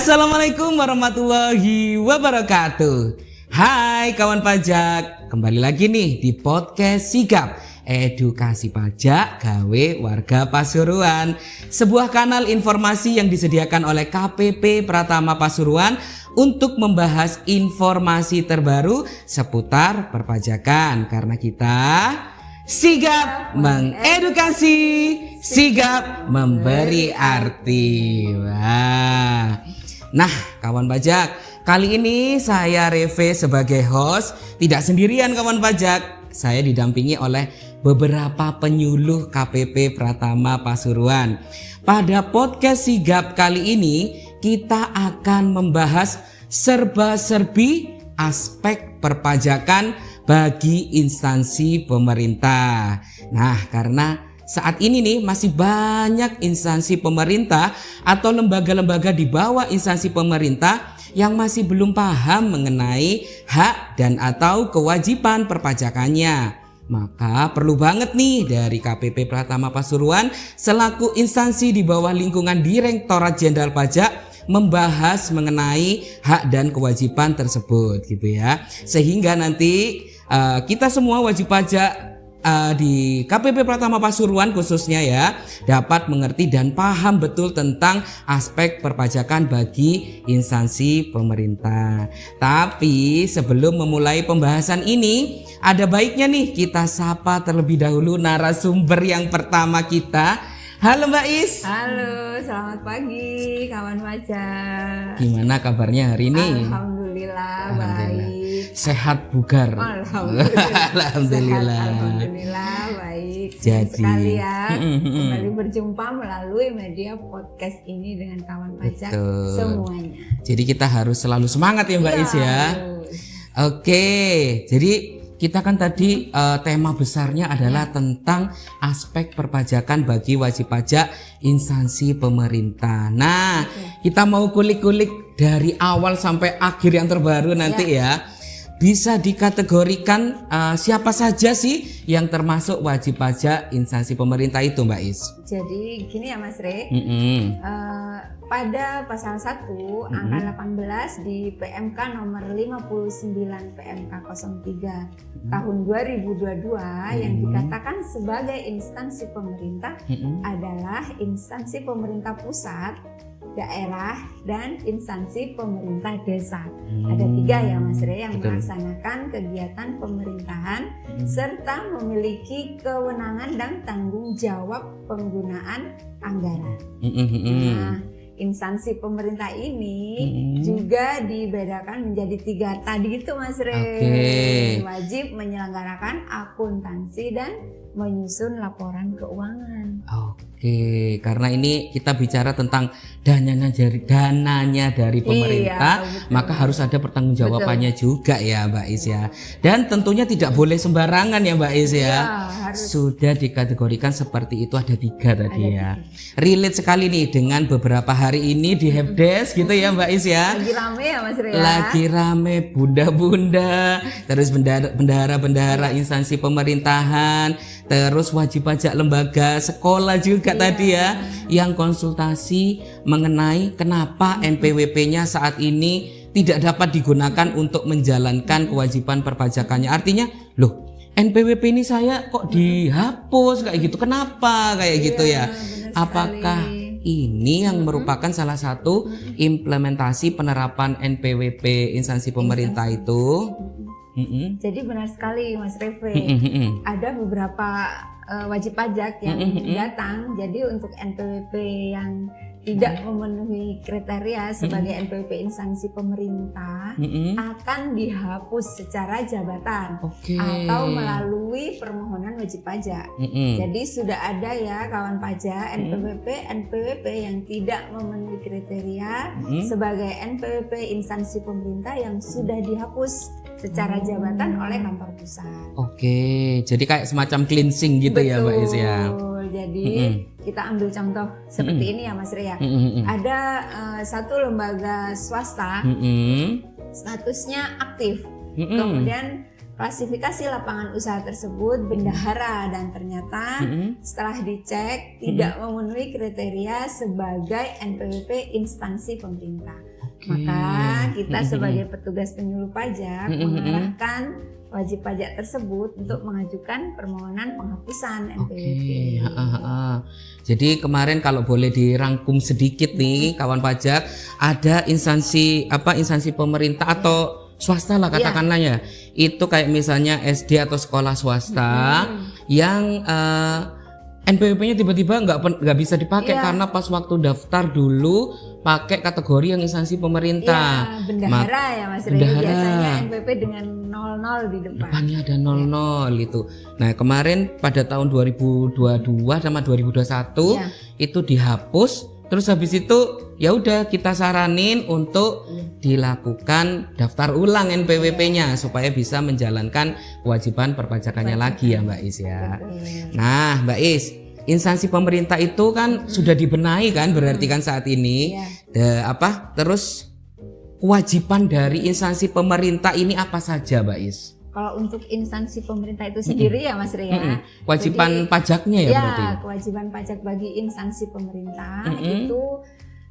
Assalamualaikum warahmatullahi wabarakatuh. Hai kawan pajak, kembali lagi nih di podcast Sigap Edukasi Pajak Gawe Warga Pasuruan, sebuah kanal informasi yang disediakan oleh KPP Pratama Pasuruan untuk membahas informasi terbaru seputar perpajakan, karena kita sigap mengedukasi, sigap memberi arti. Wah. Nah, kawan pajak, kali ini saya Reve sebagai host, tidak sendirian kawan pajak. Saya didampingi oleh beberapa penyuluh KPP Pratama Pasuruan. Pada podcast sigap kali ini kita akan membahas serba-serbi aspek perpajakan bagi instansi pemerintah. Nah, karena saat ini nih masih banyak instansi pemerintah atau lembaga-lembaga di bawah instansi pemerintah yang masih belum paham mengenai hak dan atau kewajiban perpajakannya. Maka perlu banget nih dari KPP Pratama Pasuruan selaku instansi di bawah lingkungan Direktorat Jenderal Pajak membahas mengenai hak dan kewajiban tersebut gitu ya. Sehingga nanti kita semua wajib pajak di KPP Pratama Pasuruan khususnya ya dapat mengerti dan paham betul tentang aspek perpajakan bagi instansi pemerintah. Tapi sebelum memulai pembahasan ini, ada baiknya nih kita sapa terlebih dahulu narasumber yang pertama kita. Halo Mbak Is. Halo, selamat pagi kawan pajak. Gimana kabarnya hari ini? Alhamdulillah baik. Sehat bugar. Alhamdulillah. Alhamdulillah baik. Jadi sekali ya kembali berjumpa melalui media podcast ini dengan kawan pajak semuanya. Jadi kita harus selalu semangat ya Mbak Is ya. Harus. Oke, jadi kita kan tadi tema besarnya adalah tentang aspek perpajakan bagi wajib pajak instansi pemerintah. Nah, kita mau kulik-kulik dari awal sampai akhir yang terbaru nanti ya. Bisa dikategorikan siapa saja sih yang termasuk wajib pajak instansi pemerintah itu Mbak Is? Jadi gini ya Mas Re, pada pasal 1 angka 18 di PMK nomor 59 PMK 03 tahun 2022 yang dikatakan sebagai instansi pemerintah adalah instansi pemerintah pusat, daerah, dan instansi pemerintah desa. Ada 3 ya Mas Re yang melaksanakan kegiatan pemerintahan serta memiliki kewenangan dan tanggung jawab penggunaan anggaran. Nah, instansi pemerintah ini juga dibedakan menjadi 3 tadi itu Mas Re. Wajib menyelenggarakan akuntansi dan menyusun laporan keuangan. Oke, karena ini kita bicara tentang dananya dari pemerintah, maka harus ada pertanggungjawabannya juga ya Mbak Is ya. Dan tentunya tidak boleh sembarangan ya Mbak Is ya. Sudah dikategorikan seperti itu, ada 3 tadi ya. Relate sekali nih dengan beberapa hari ini di Helpdesk gitu ya Mbak Is ya. Lagi rame ya Mas Ria. Lagi rame bunda-bunda, terus bendahara-bendahara instansi pemerintahan, terus wajib pajak lembaga sekolah juga tadi ya, yang konsultasi mengenai kenapa NPWP-nya saat ini tidak dapat digunakan untuk menjalankan kewajiban perpajakannya. Artinya, loh, NPWP ini saya kok dihapus kayak gitu, kenapa kayak gitu ya? Apakah ini yang merupakan salah satu implementasi penerapan NPWP instansi pemerintah itu? Jadi benar sekali Mas Reve, ada beberapa wajib pajak yang datang. Jadi untuk NPWP yang tidak memenuhi kriteria sebagai NPWP instansi pemerintah akan dihapus secara jabatan atau melalui permohonan wajib pajak. Jadi sudah ada ya kawan pajak NPWP yang tidak memenuhi kriteria sebagai NPWP instansi pemerintah yang sudah dihapus secara jabatan oleh kantor pusat. Jadi kayak semacam cleansing gitu. Betul. Ya Mbak Is ya. Jadi kita ambil contoh seperti ini ya Mas Ria. Ada satu lembaga swasta statusnya aktif. Kemudian klasifikasi lapangan usaha tersebut bendahara dan ternyata setelah dicek tidak memenuhi kriteria sebagai NPWP instansi pemerintah. Maka kita sebagai petugas penyuluh pajak mengarahkan wajib pajak tersebut untuk mengajukan permohonan penghapusan NPWP. Jadi kemarin kalau boleh dirangkum sedikit nih kawan pajak, ada instansi pemerintah atau swasta lah katakanlah ya. Itu kayak misalnya SD atau sekolah swasta yang NPWP-nya tiba-tiba nggak bisa dipakai karena pas waktu daftar dulu pakai kategori yang instansi pemerintah. Bendahara ya Mas Rey. Biasanya NPWP dengan 00 di depan. Depannya ada 00 gitu. Nah kemarin pada tahun 2022 sama 2021 itu dihapus. Terus habis itu ya udah kita saranin untuk dilakukan daftar ulang NPWP-nya supaya bisa menjalankan kewajiban perpajakannya lagi ya Mbak Is ya. Nah Mbak Is, instansi pemerintah itu kan sudah dibenahi kan berarti kan saat ini. Terus kewajiban dari instansi pemerintah ini apa saja Mbak Is? Kalau untuk instansi pemerintah itu sendiri ya Mas Ria, kewajiban pajaknya ya berarti? Ya, kewajiban pajak bagi instansi pemerintah itu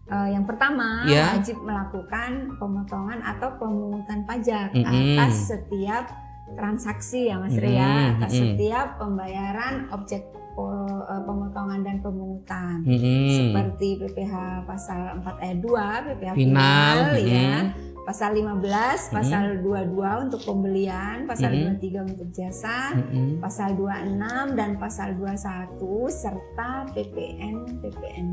yang pertama wajib melakukan pemotongan atau pemungutan pajak atas setiap transaksi ya Mas Ria, atas setiap pembayaran objek pemotongan dan pemungutan seperti PPh pasal 4 ayat 2 PPh final ya. Pasal 15, pasal 22 untuk pembelian, pasal 23 untuk jasa, pasal 26 dan pasal 21 serta PPNBM.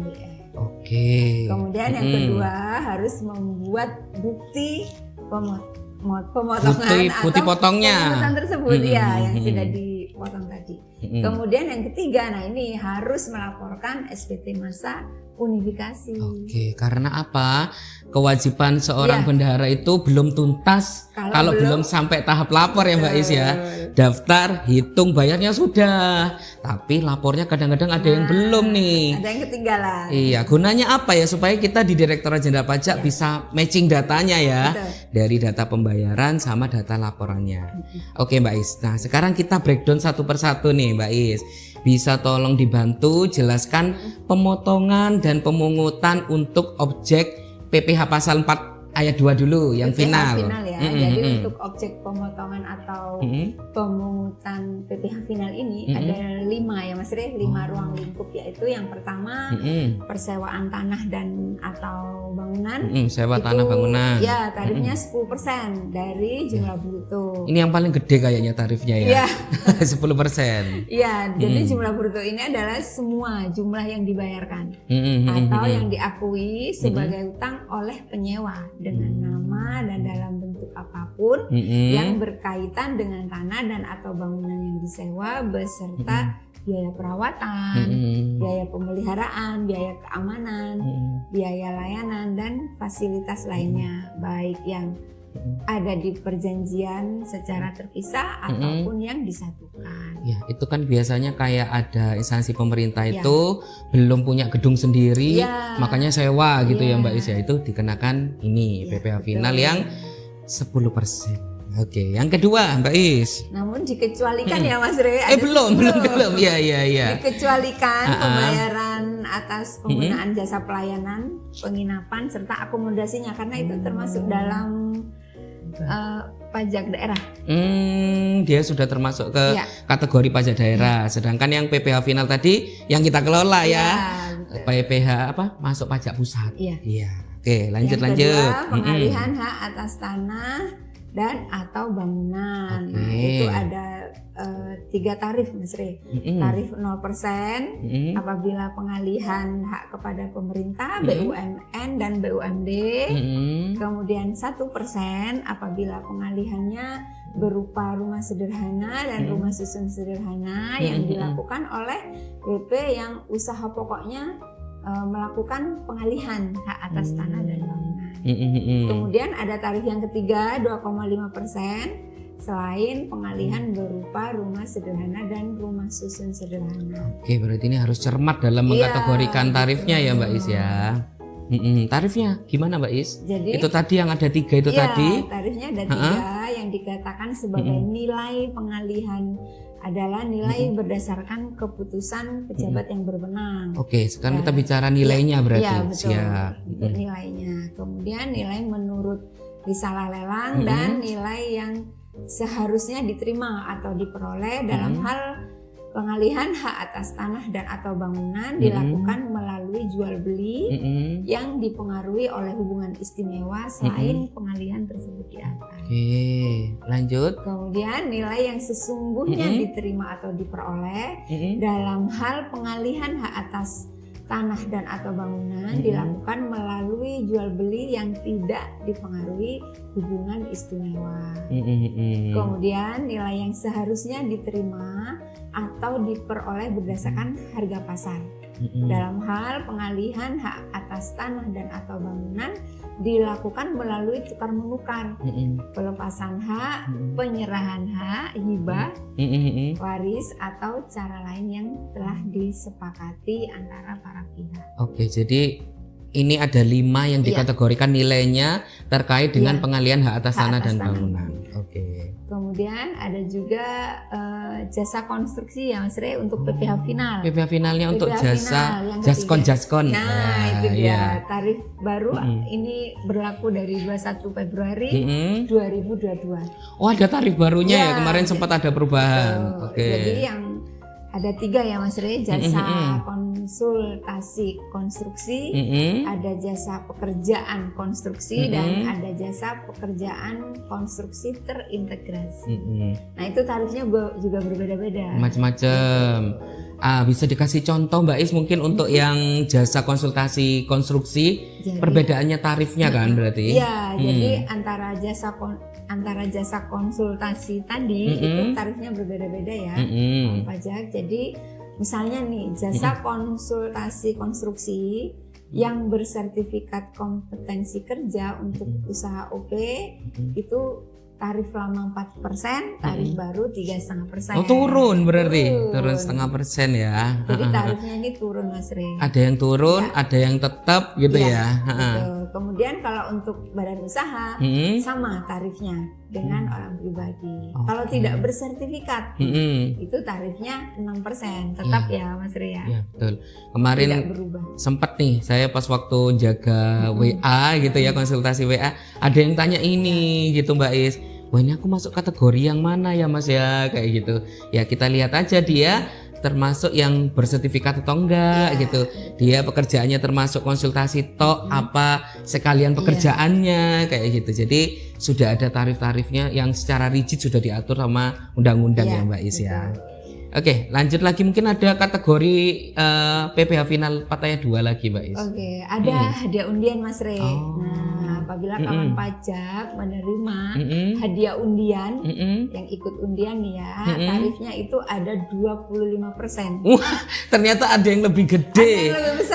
Oke. Kemudian yang kedua harus membuat bukti pemotongan atau pemotongan tersebut yang sudah dipotong tadi. Kemudian yang ketiga, nah ini harus melaporkan SPT masa unifikasi. Oke, karena apa? Kewajiban seorang bendahara itu belum tuntas kalau belum sampai tahap lapor ya Mbak Is ya. Daftar, hitung, bayarnya sudah, tapi lapornya kadang-kadang ada yang belum nih. Ada yang ketinggalan. Iya, gunanya apa ya supaya kita di Direktorat Jenderal Pajak bisa matching datanya ya. Dari data pembayaran sama data laporannya. Oke Mbak Is. Nah, sekarang kita breakdown satu persatu nih Mbak Is. Bisa tolong dibantu jelaskan pemotongan dan pemungutan untuk objek PPh pasal 4 ayat 2 dulu yang final ya. Jadi untuk objek pemotongan atau pemungutan PPh final ini ada 5 ya Mas Rey, 5 ruang lingkup, yaitu yang pertama persewaan tanah dan atau bangunan. Sewa tanah bangunan. Ya, tarifnya 10% dari jumlah bruto. Ini yang paling gede kayaknya tarifnya ya. 10%. Iya, jadi jumlah bruto ini adalah semua jumlah yang dibayarkan atau yang diakui sebagai utang oleh penyewa dengan nama dan dalam bentuk apapun yang berkaitan dengan tanah dan atau bangunan yang disewa beserta biaya perawatan, biaya pemeliharaan, biaya keamanan, biaya layanan dan fasilitas lainnya, baik yang ada di perjanjian secara terpisah ataupun yang disatukan. Ya, itu kan biasanya kayak ada instansi pemerintah itu belum punya gedung sendiri, makanya sewa gitu ya Mbak Is ya, itu dikenakan ini PPh final yang 10%. Oke, yang kedua Mbak Is. Namun dikecualikan ya Mas Rey. Belum. Ya. Dikecualikan pembayaran atas penggunaan jasa pelayanan, penginapan serta akomodasinya karena itu termasuk dalam pajak daerah. Dia sudah termasuk ke kategori pajak daerah. Sedangkan yang PPh final tadi yang kita kelola PPh masuk pajak pusat. Iya. Oke, lanjut. Kedua, pengalihan hak atas tanah dan atau bangunan. Nah, itu ada 3 tarif Mas Rey. Tarif 0% apabila pengalihan hak kepada pemerintah, BUMN dan BUMD. Kemudian 1% apabila pengalihannya berupa rumah sederhana dan rumah susun sederhana yang dilakukan oleh BP yang usaha pokoknya melakukan pengalihan hak atas tanah dan bangunan. Kemudian ada tarif yang ketiga 2,5% selain pengalihan berupa rumah sederhana dan rumah susun sederhana. Oke, berarti ini harus cermat dalam mengkategorikan tarifnya ya Mbak Is ya. Tarifnya gimana Mbak Is? Jadi itu tadi yang ada 3 itu tadi. Tarifnya ada 3 yang dikatakan sebagai nilai pengalihan adalah nilai berdasarkan keputusan pejabat yang berwenang. Oke, sekarang kita bicara nilainya berarti. Iya, betul. Nilainya. Nah, kemudian nilai menurut risalah lelang dan nilai yang seharusnya diterima atau diperoleh dalam hal pengalihan hak atas tanah dan atau bangunan dilakukan melalui jual beli yang dipengaruhi oleh hubungan istimewa selain pengalihan tersebut di atas. Oke, lanjut. Kemudian nilai yang sesungguhnya diterima atau diperoleh dalam hal pengalihan hak atas tanah dan atau bangunan dilakukan melalui jual beli yang tidak dipengaruhi hubungan istimewa. Kemudian nilai yang seharusnya diterima atau diperoleh berdasarkan harga pasar dalam hal pengalihan hak atas tanah dan atau bangunan dilakukan melalui tukar menukar, pelepasan hak, penyerahan hak, hibah, waris atau cara lain yang telah disepakati antara para pihak. Oke, jadi ini ada 5 yang dikategorikan nilainya terkait dengan pengalihan hak atas tanah dan bangunan. Oke. Kemudian ada juga jasa konstruksi ya Mas Rey untuk PPh final. PPh finalnya untuk jasa jaskon. Nah, itu dia tarif baru ini berlaku dari 21 Februari 2022. Oh, ada tarif barunya ya, kemarin sempat ada perubahan. Oke. Jadi yang ada 3 ya Mas Rey, jasa konsultasi konstruksi, ada jasa pekerjaan konstruksi dan ada jasa pekerjaan konstruksi terintegrasi. Nah, itu tarifnya juga berbeda-beda. Macam-macam. Bisa dikasih contoh Mbak Is mungkin untuk yang jasa konsultasi konstruksi, jadi, perbedaannya tarifnya kan berarti? Iya, jadi antara jasa konsultasi tadi itu tarifnya berbeda-beda ya, pajak. Jadi misalnya nih jasa konsultasi konstruksi yang bersertifikat kompetensi kerja untuk usaha OP itu tarif lama 4%, tarif baru 3,5%. Oh, turun berarti, turun 0,5% ya. Jadi tarifnya ini turun Mas Rey. Ada yang turun, ada yang tetap gitu ya. Betul. Kemudian kalau untuk badan usaha sama tarifnya dengan orang pribadi. Kalau tidak bersertifikat itu tarifnya 6%, tetap ya Mas Rey ya. Iya betul. Kemarin tidak berubah. Sempet nih saya pas waktu jaga WA gitu ya, konsultasi WA, ada yang tanya ini gitu Mbak Is. Wah, ini aku masuk kategori yang mana ya Mas ya, kayak gitu. Ya kita lihat aja dia termasuk yang bersertifikat atau enggak gitu. Dia pekerjaannya termasuk konsultasi tok apa sekalian pekerjaannya kayak gitu. Jadi sudah ada tarif-tarifnya yang secara rigid sudah diatur sama undang-undang ya Mbak Is ya. Oke, lanjut lagi, mungkin ada kategori PPh final 4 ayat 2 lagi Mbak Is. Oke, ada hadiah undian Mas Rey. Nah, apabila kawan pajak menerima hadiah undian yang ikut undian nih ya, tarifnya itu ada 25%. Wah, ternyata ada yang lebih gede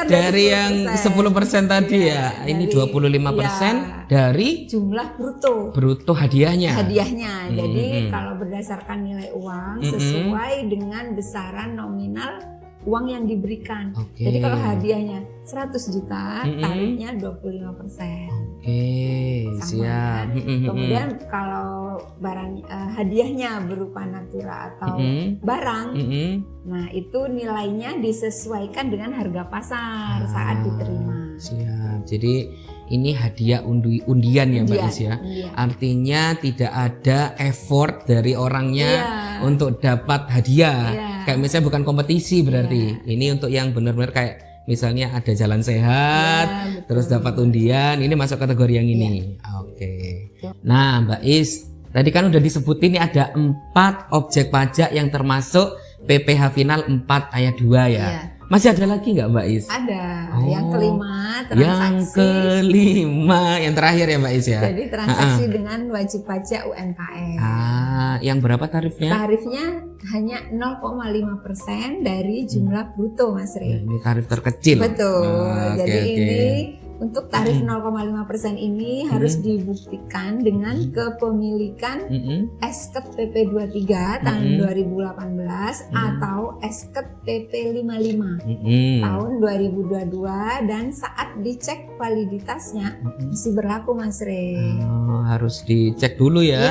dari yang 10% tadi ya. Ini 25% dari jumlah bruto hadiahnya. Jadi kalau berdasarkan nilai uang sesuai dengan besaran nominal uang yang diberikan. Jadi kalau hadiahnya 100 juta, tarifnya 25%. Siap. Kemudian kalau barang hadiahnya berupa natura atau barang, nah itu nilainya disesuaikan dengan harga pasar saat diterima. Siap. Jadi ini hadiah undian ya Mbak Is ya. Artinya tidak ada effort dari orangnya untuk dapat hadiah. Kayak misalnya bukan kompetisi berarti. Ini untuk yang benar-benar kayak misalnya ada jalan sehat, terus dapat undian, ini masuk kategori yang ini. Oke. Nah Mbak Is, tadi kan udah disebutin ini ada 4 objek pajak yang termasuk PPh final 4 ayat 2 ya. Masih ada lagi nggak Mbak Is? Ada. Yang kelima transaksi. Yang kelima, yang terakhir ya Mbak Is ya. Jadi transaksi dengan wajib pajak UMKM. Yang berapa tarifnya? Tarifnya hanya 0,5% dari jumlah bruto Mas Rey. Ini tarif terkecil. Betul. Jadi ini untuk tarif 0,5% ini harus dibuktikan dengan kepemilikan Esket PP 23 tahun 2018 atau Esket PP 55 tahun 2022 dan saat dicek validitasnya masih berlaku Mas Rey. Harus dicek dulu ya.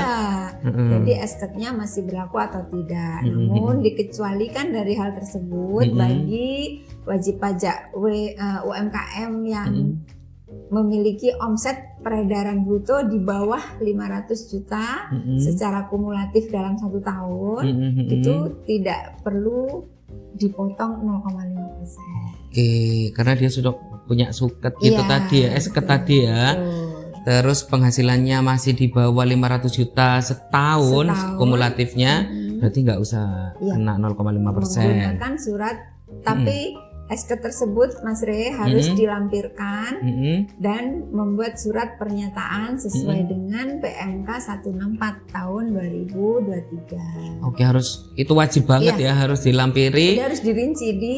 Jadi Esketnya masih berlaku atau tidak. Namun dikecualikan dari hal tersebut bagi wajib pajak UMKM yang memiliki omset peredaran bruto di bawah 500 juta secara kumulatif dalam 1 tahun, itu tidak perlu dipotong 0,5%. Oke, karena dia sudah punya suket gitu tadi ya, seket tadi ya. Terus penghasilannya masih di bawah 500 juta setahun kumulatifnya, berarti nggak usah kena 0,5%. Menggunakan surat, tapi SK tersebut Mas Re harus dilampirkan dan membuat surat pernyataan sesuai dengan PMK 164 tahun 2023. Oke, itu wajib banget ya, harus dilampiri. Jadi harus dirinci di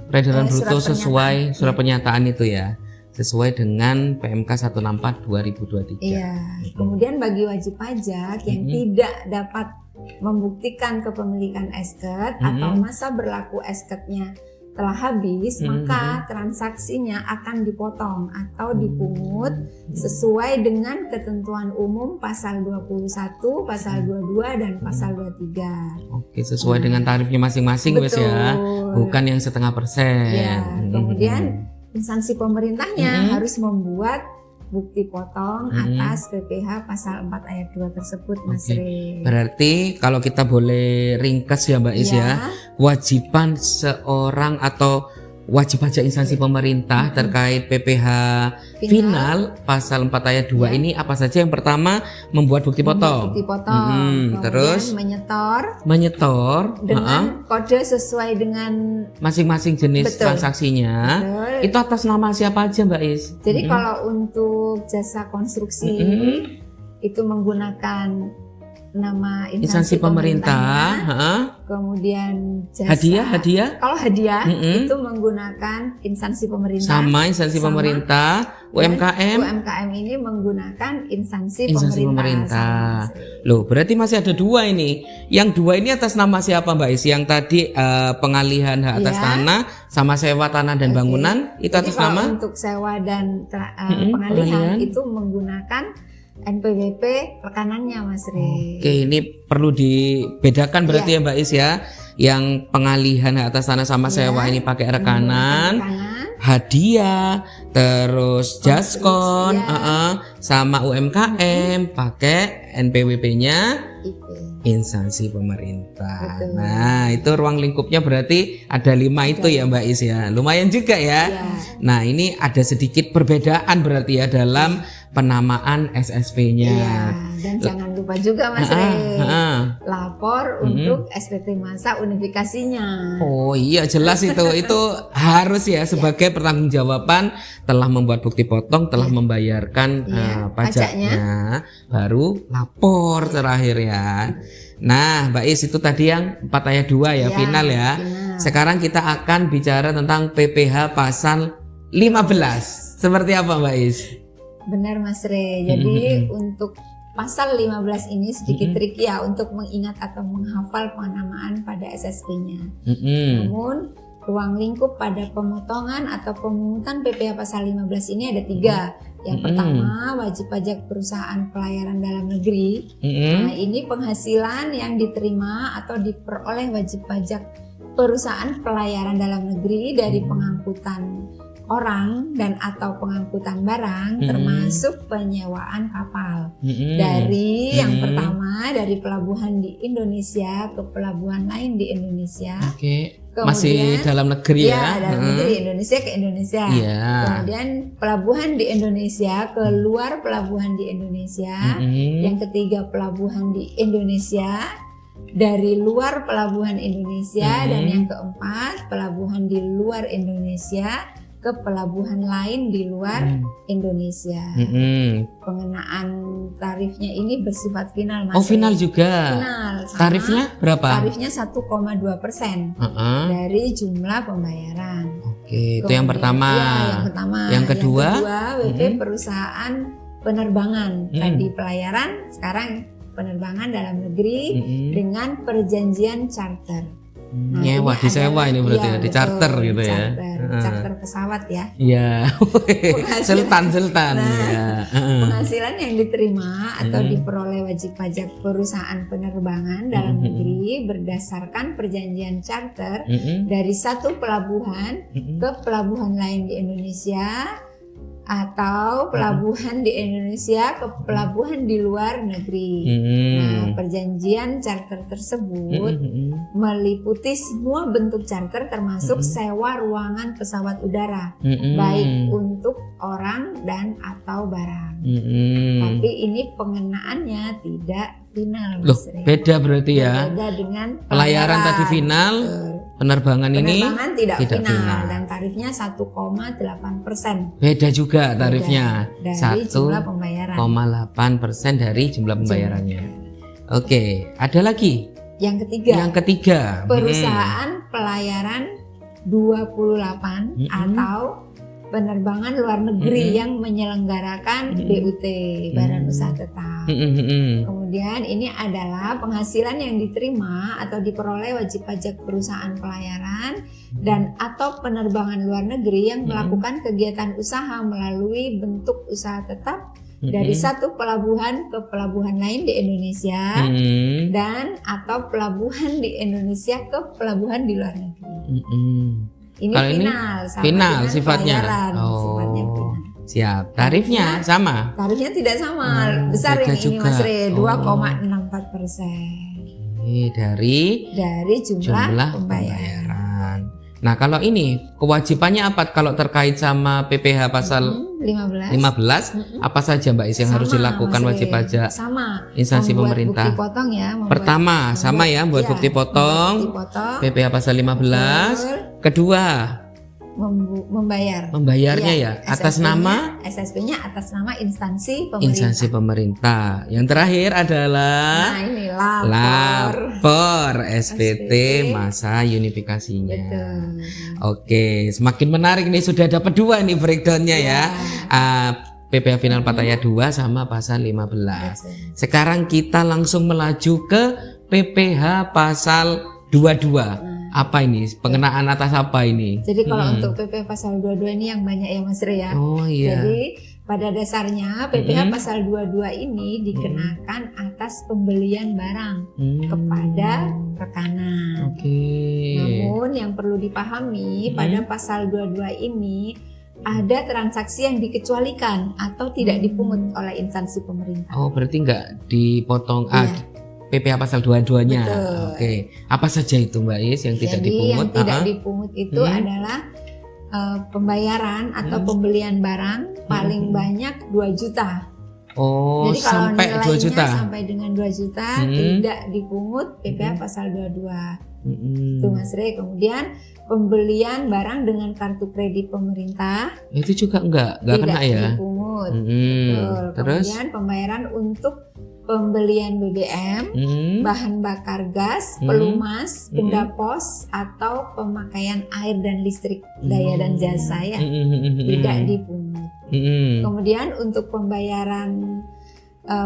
peredaran bruto sesuai surat pernyataan itu ya, sesuai dengan PMK 164 2023. Iya. Kemudian bagi wajib pajak yang tidak dapat membuktikan kepemilikan esket atau masa berlaku esketnya telah habis, maka transaksinya akan dipotong atau dipungut sesuai dengan ketentuan umum pasal 21, pasal 22 dan pasal 23. Oke, sesuai dengan tarifnya masing-masing wes ya, bukan yang setengah persen. Ya, kemudian instansi pemerintahnya harus membuat bukti potong atas PPh pasal 4 ayat 2 tersebut, Mas Re. Berarti kalau kita boleh ringkas ya Mbak Is ya, kewajiban seorang atau wajib pajak instansi pemerintah terkait PPh final pasal 4 ayat 2 ini apa saja? Yang pertama membuat bukti potong. Bukti potong. Terus menyetor dengan kode sesuai dengan masing-masing jenis transaksinya. Itu atas nama siapa aja Mbak Is? Jadi kalau untuk jasa konstruksi itu menggunakan nama instansi pemerintah, kemudian jasa hadiah. Kalau hadiah itu menggunakan instansi pemerintah. Sama instansi pemerintah. UMKM ini menggunakan instansi pemerintah. Loh, berarti masih ada 2 ini. Yang 2 ini atas nama siapa Mbak Is? Yang tadi pengalihan hak atas tanah sama sewa tanah dan bangunan itu atas nama? Untuk sewa dan pengalihan itu menggunakan NPWP rekanannya, Mas Re. Oke, ini perlu dibedakan berarti ya Mbak Is ya. Yang pengalihan hak atas tanah sama sewa ini pakai rekanan, hadiah, terus jaskon, sama UMKM pakai NPWP-nya instansi pemerintah. Nah, itu ruang lingkupnya berarti ada 5 itu ya Mbak Is ya. Lumayan juga ya. Nah, ini ada sedikit perbedaan berarti ya dalam penamaan SSP-nya. Dan jangan lupa juga Mas Re, lapor untuk SPT masa unifikasinya. Oh iya, jelas itu harus ya sebagai pertanggungjawaban telah membuat bukti potong, telah membayarkan pajaknya, baru lapor terakhir ya. Nah, Mbak Is itu tadi yang 4 ayat 2 ya, final ya. Sekarang kita akan bicara tentang PPh pasal 15. Seperti apa Mbak Is? Benar Mas Re. Jadi untuk pasal 15 ini sedikit tricky ya untuk mengingat atau menghafal penamaan pada SSP-nya. Namun ruang lingkup pada pemotongan atau pemungutan PPh pasal 15 ini ada 3. Yang pertama, wajib pajak perusahaan pelayaran dalam negeri. Nah, ini penghasilan yang diterima atau diperoleh wajib pajak perusahaan pelayaran dalam negeri dari pengangkutan orang dan atau pengangkutan barang termasuk penyewaan kapal dari yang pertama dari pelabuhan di Indonesia ke pelabuhan lain di Indonesia. Kemudian, masih dalam negeri ya? Dalam negeri Indonesia ke Indonesia. Kemudian pelabuhan di Indonesia ke luar pelabuhan di Indonesia. Yang ketiga pelabuhan di Indonesia dari luar pelabuhan Indonesia dan yang keempat pelabuhan di luar Indonesia ke pelabuhan lain di luar Indonesia. Pengenaan tarifnya ini bersifat final, Mas. Oh, final juga. Final. Tarifnya berapa? Tarifnya 1,2% dari jumlah pembayaran. Oke, itu yang pertama. Yang pertama. Yang kedua, WP perusahaan penerbangan. Tadi pelayaran, sekarang penerbangan dalam negeri dengan perjanjian charter. Nah, nyewa, disewa ini berarti ya, di charter gitu ya. Charter pesawat ya. Iya. Sultan. Penghasilan yang diterima atau diperoleh wajib pajak perusahaan penerbangan dalam negeri berdasarkan perjanjian charter dari satu pelabuhan ke pelabuhan lain di Indonesia atau pelabuhan di Indonesia ke pelabuhan di luar negeri. Nah, perjanjian charter tersebut meliputi semua bentuk charter termasuk sewa ruangan pesawat udara, baik untuk orang dan atau barang. Tapi ini pengenaannya tidak final. Loh, beda berarti ya. Beda dengan pelayaran tadi final, penerbangan ini tidak final dan tarifnya 1,8%. Beda juga tarifnya. Dari jumlah pembayaran. 1,8% dari jumlah pembayarannya. Oke, ada lagi? Yang ketiga. Perusahaan pelayaran 28 atau penerbangan luar negeri yang menyelenggarakan BUT, Badan Usaha Tetap. Kemudian ini adalah penghasilan yang diterima atau diperoleh wajib pajak perusahaan pelayaran dan atau penerbangan luar negeri yang melakukan kegiatan usaha melalui bentuk usaha tetap dari satu pelabuhan ke pelabuhan lain di Indonesia dan atau pelabuhan di Indonesia ke pelabuhan di luar negeri. Ini kalau final sifatnya. Sifatnya final. Siap. Tarifnya sama? Tarifnya tidak sama, besar yang ini Mas Re, 2,64%. Dari jumlah pembayaran. Nah, kalau ini kewajibannya apa kalau terkait sama PPh pasal 15? Apa saja Mbak Is yang harus dilakukan wajib pajak? Sama. Instansi pemerintah. Bukti potong ya. Pertama, sama ya, buat bukti potong. PPh pasal 15. Kedua, membayarnya ya atas nama SSP-nya atas nama instansi pemerintah. Instansi pemerintah. Yang terakhir adalah ini lapor SPT masa unifikasinya. Betul. Oke, semakin menarik nih, sudah dapat dua nih breakdownnya ya. PPh final 4 ayat 2 sama pasal 15. Sekarang kita langsung melaju ke PPh pasal 22. Apa ini? Pengenaan atas apa ini? Jadi kalau untuk PPh pasal 22 ini yang banyak ya Mas Re ya. Oh iya. Jadi pada dasarnya PPh pasal 22 ini dikenakan atas pembelian barang kepada rekanan. Namun yang perlu dipahami pada pasal 22 ini ada transaksi yang dikecualikan atau tidak dipungut oleh instansi pemerintah. Oh, berarti nggak dipotong PPh pasal 22-nya. Oke. Apa saja itu Mbak Is yang tidak dipungut? Yang tidak dipungut itu adalah pembayaran atau pembelian barang paling banyak 2 juta. Oh, jadi sampai kalau 2 juta. Sampai dengan 2 juta tidak dipungut PPh pasal 22. Itu Mas Re. Kemudian pembelian barang dengan kartu kredit pemerintah itu juga enggak kena ya. Dipungut. Terus kemudian pembayaran untuk pembelian BBM, bahan bakar gas, pelumas, benda pos atau pemakaian air dan listrik, daya dan jasa ya, tidak dipungut. Kemudian untuk pembayaran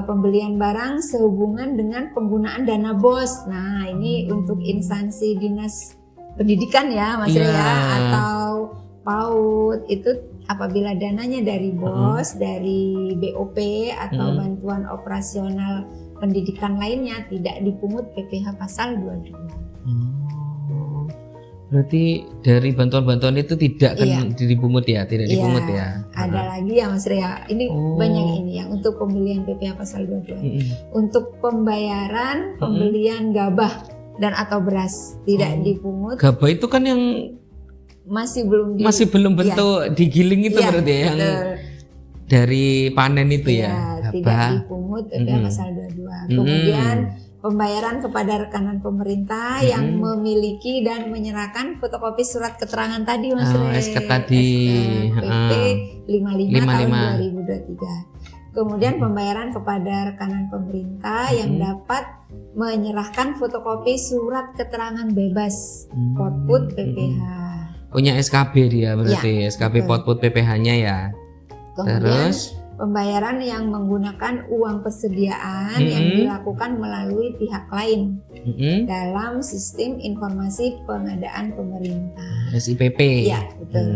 pembelian barang sehubungan dengan penggunaan dana BOS. Nah, ini untuk instansi dinas pendidikan ya Mas Ria atau PAUD itu apabila dananya dari BOS, dari BOP atau bantuan operasional pendidikan lainnya tidak dipungut PPh pasal 22. Berarti dari bantuan-bantuan itu tidak dipungut ya, tidak dipungut ya. Ada lagi ya Mas Ria. Ini banyak ini yang untuk pembelian PPh pasal 22. Untuk pembayaran pembelian gabah dan atau beras tidak dipungut. Gabah itu kan yang masih belum bentuk digiling itu berarti ya, yang dari panen itu ya. Tidak dipungut PPh pasal 22. Kemudian pembayaran kepada rekanan pemerintah yang memiliki dan menyerahkan fotokopi surat keterangan tadi Mas Re. SK tadi. PP 55 tahun 2023. Kemudian pembayaran kepada rekanan pemerintah yang dapat menyerahkan fotokopi surat keterangan bebas Potput PPh. Punya SKB dia berarti, SKB Potput PPh-nya ya. Kemudian pembayaran yang menggunakan uang persediaan yang dilakukan melalui pihak lain dalam sistem informasi pengadaan pemerintah. SIPP. Ya, betul.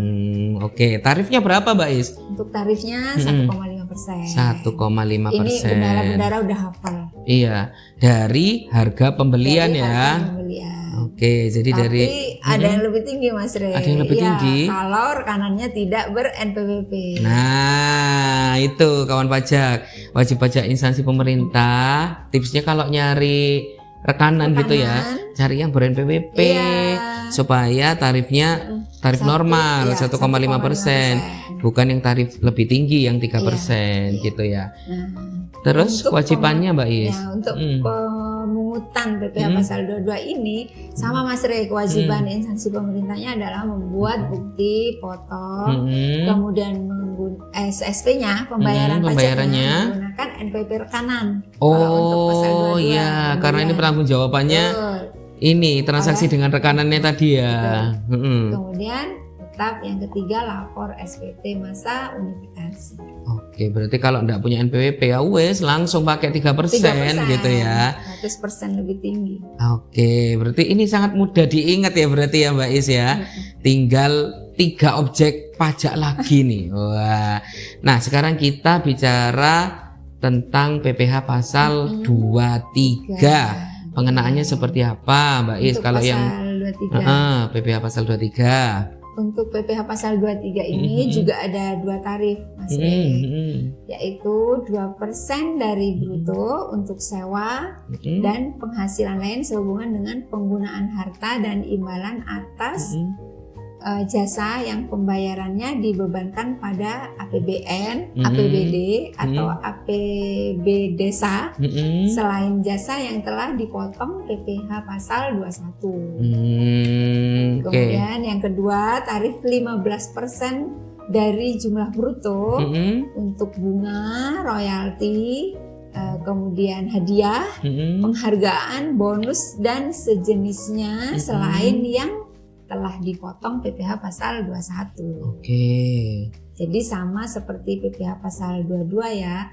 Oke, tarifnya berapa Mbak Is? Untuk tarifnya 1,5%. 1,5%. Ini bendara-bendara udah hafal. Iya, dari harga pembelian ya. Pembelian. Oke, jadi Tapi dari ada yang lebih tinggi Mas Rey. Ada yang lebih Ya, tinggi? kalau rekanannya tidak ber-NPWP. Nah, itu kawan pajak, wajib pajak instansi pemerintah. Tipsnya kalau nyari rekanan gitu ya, cari yang ber-NPWP Iya. supaya tarifnya tarif normal Iya, 1,5%, bukan yang tarif lebih tinggi yang 3% Iya. gitu ya. Nah, Terus untuk kewajibannya Mbak Is? ya, untuk pemungutan PPh pasal 22 ini sama Mas Rey, kewajiban instansi pemerintahnya adalah membuat bukti foto, kemudian SSP-nya pembayaran pembayarannya pajaknya menggunakan NPWP rekanan. Kalau untuk pasal 22, Oh iya, karena ini pertanggung jawabannya Betul. ini transaksi dengan rekanannya tadi ya. Kemudian tetap yang ketiga lapor SPT masa unifikasi. Oke, berarti kalau enggak punya NPWP ya wes langsung pakai 3% gitu ya. 100% lebih tinggi. Oke, berarti ini sangat mudah diingat ya berarti ya Mbak Is ya. Tinggal 3 objek pajak lagi nih. Wah. Nah, sekarang kita bicara tentang PPh pasal 23. Pengenaannya seperti apa Mbak Is Untuk kalau pasal yang 23. PPh pasal 23? Untuk PPh pasal 23 ini juga ada 2 tarif Mas Rey, yaitu 2% dari bruto untuk sewa dan penghasilan lain sehubungan dengan penggunaan harta dan imbalan atas jasa yang pembayarannya dibebankan pada APBN, APBD atau APB desa selain jasa yang telah dipotong PPh pasal 21. Kemudian yang kedua tarif 15% dari jumlah bruto untuk bunga, royalti, kemudian hadiah, penghargaan, bonus dan sejenisnya selain yang telah dipotong PPh pasal 21. Oke. Jadi sama seperti PPh pasal 22 ya.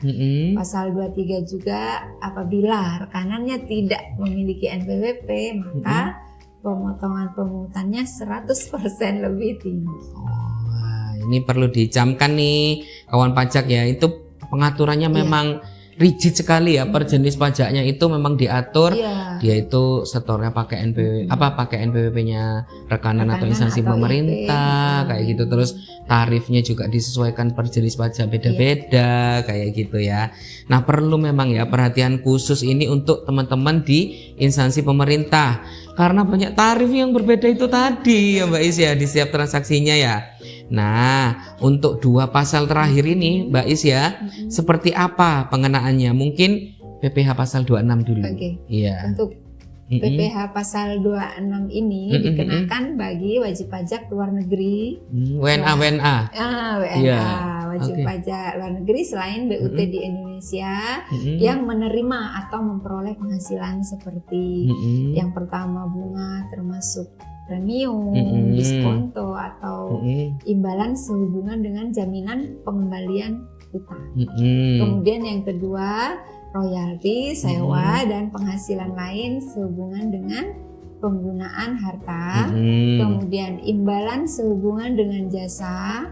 Pasal 23 juga apabila rekanannya tidak memiliki NPWP maka pemotongan pemungutannya 100% lebih tinggi. Wah, ini perlu dicamkan nih kawan pajak ya. Itu pengaturannya memang rigid sekali ya, per jenis pajaknya itu memang diatur. Dia itu setornya pakai NPWP-nya rekanan atau instansi pemerintah kayak gitu. Terus tarifnya juga disesuaikan per jenis pajak beda-beda kayak gitu ya. Nah, perlu memang ya perhatian khusus ini untuk teman-teman di instansi pemerintah karena banyak tarif yang berbeda itu tadi ya Mbak Is ya di setiap transaksinya ya. Nah, untuk 2 pasal terakhir ini Mbak Is ya, seperti apa pengenaannya? Mungkin PPh pasal 26 dulu. Oke. Iya. Untuk PPh pasal 26 ini dikenakan bagi wajib pajak luar negeri. WNA. WNA, Iya. wajib pajak luar negeri selain BUT di Indonesia yang menerima atau memperoleh penghasilan seperti yang pertama bunga termasuk premium, diskonto atau imbalan sehubungan dengan jaminan pengembalian utang. Kemudian yang kedua royalti, sewa dan penghasilan lain sehubungan dengan penggunaan harta. Kemudian imbalan sehubungan dengan jasa,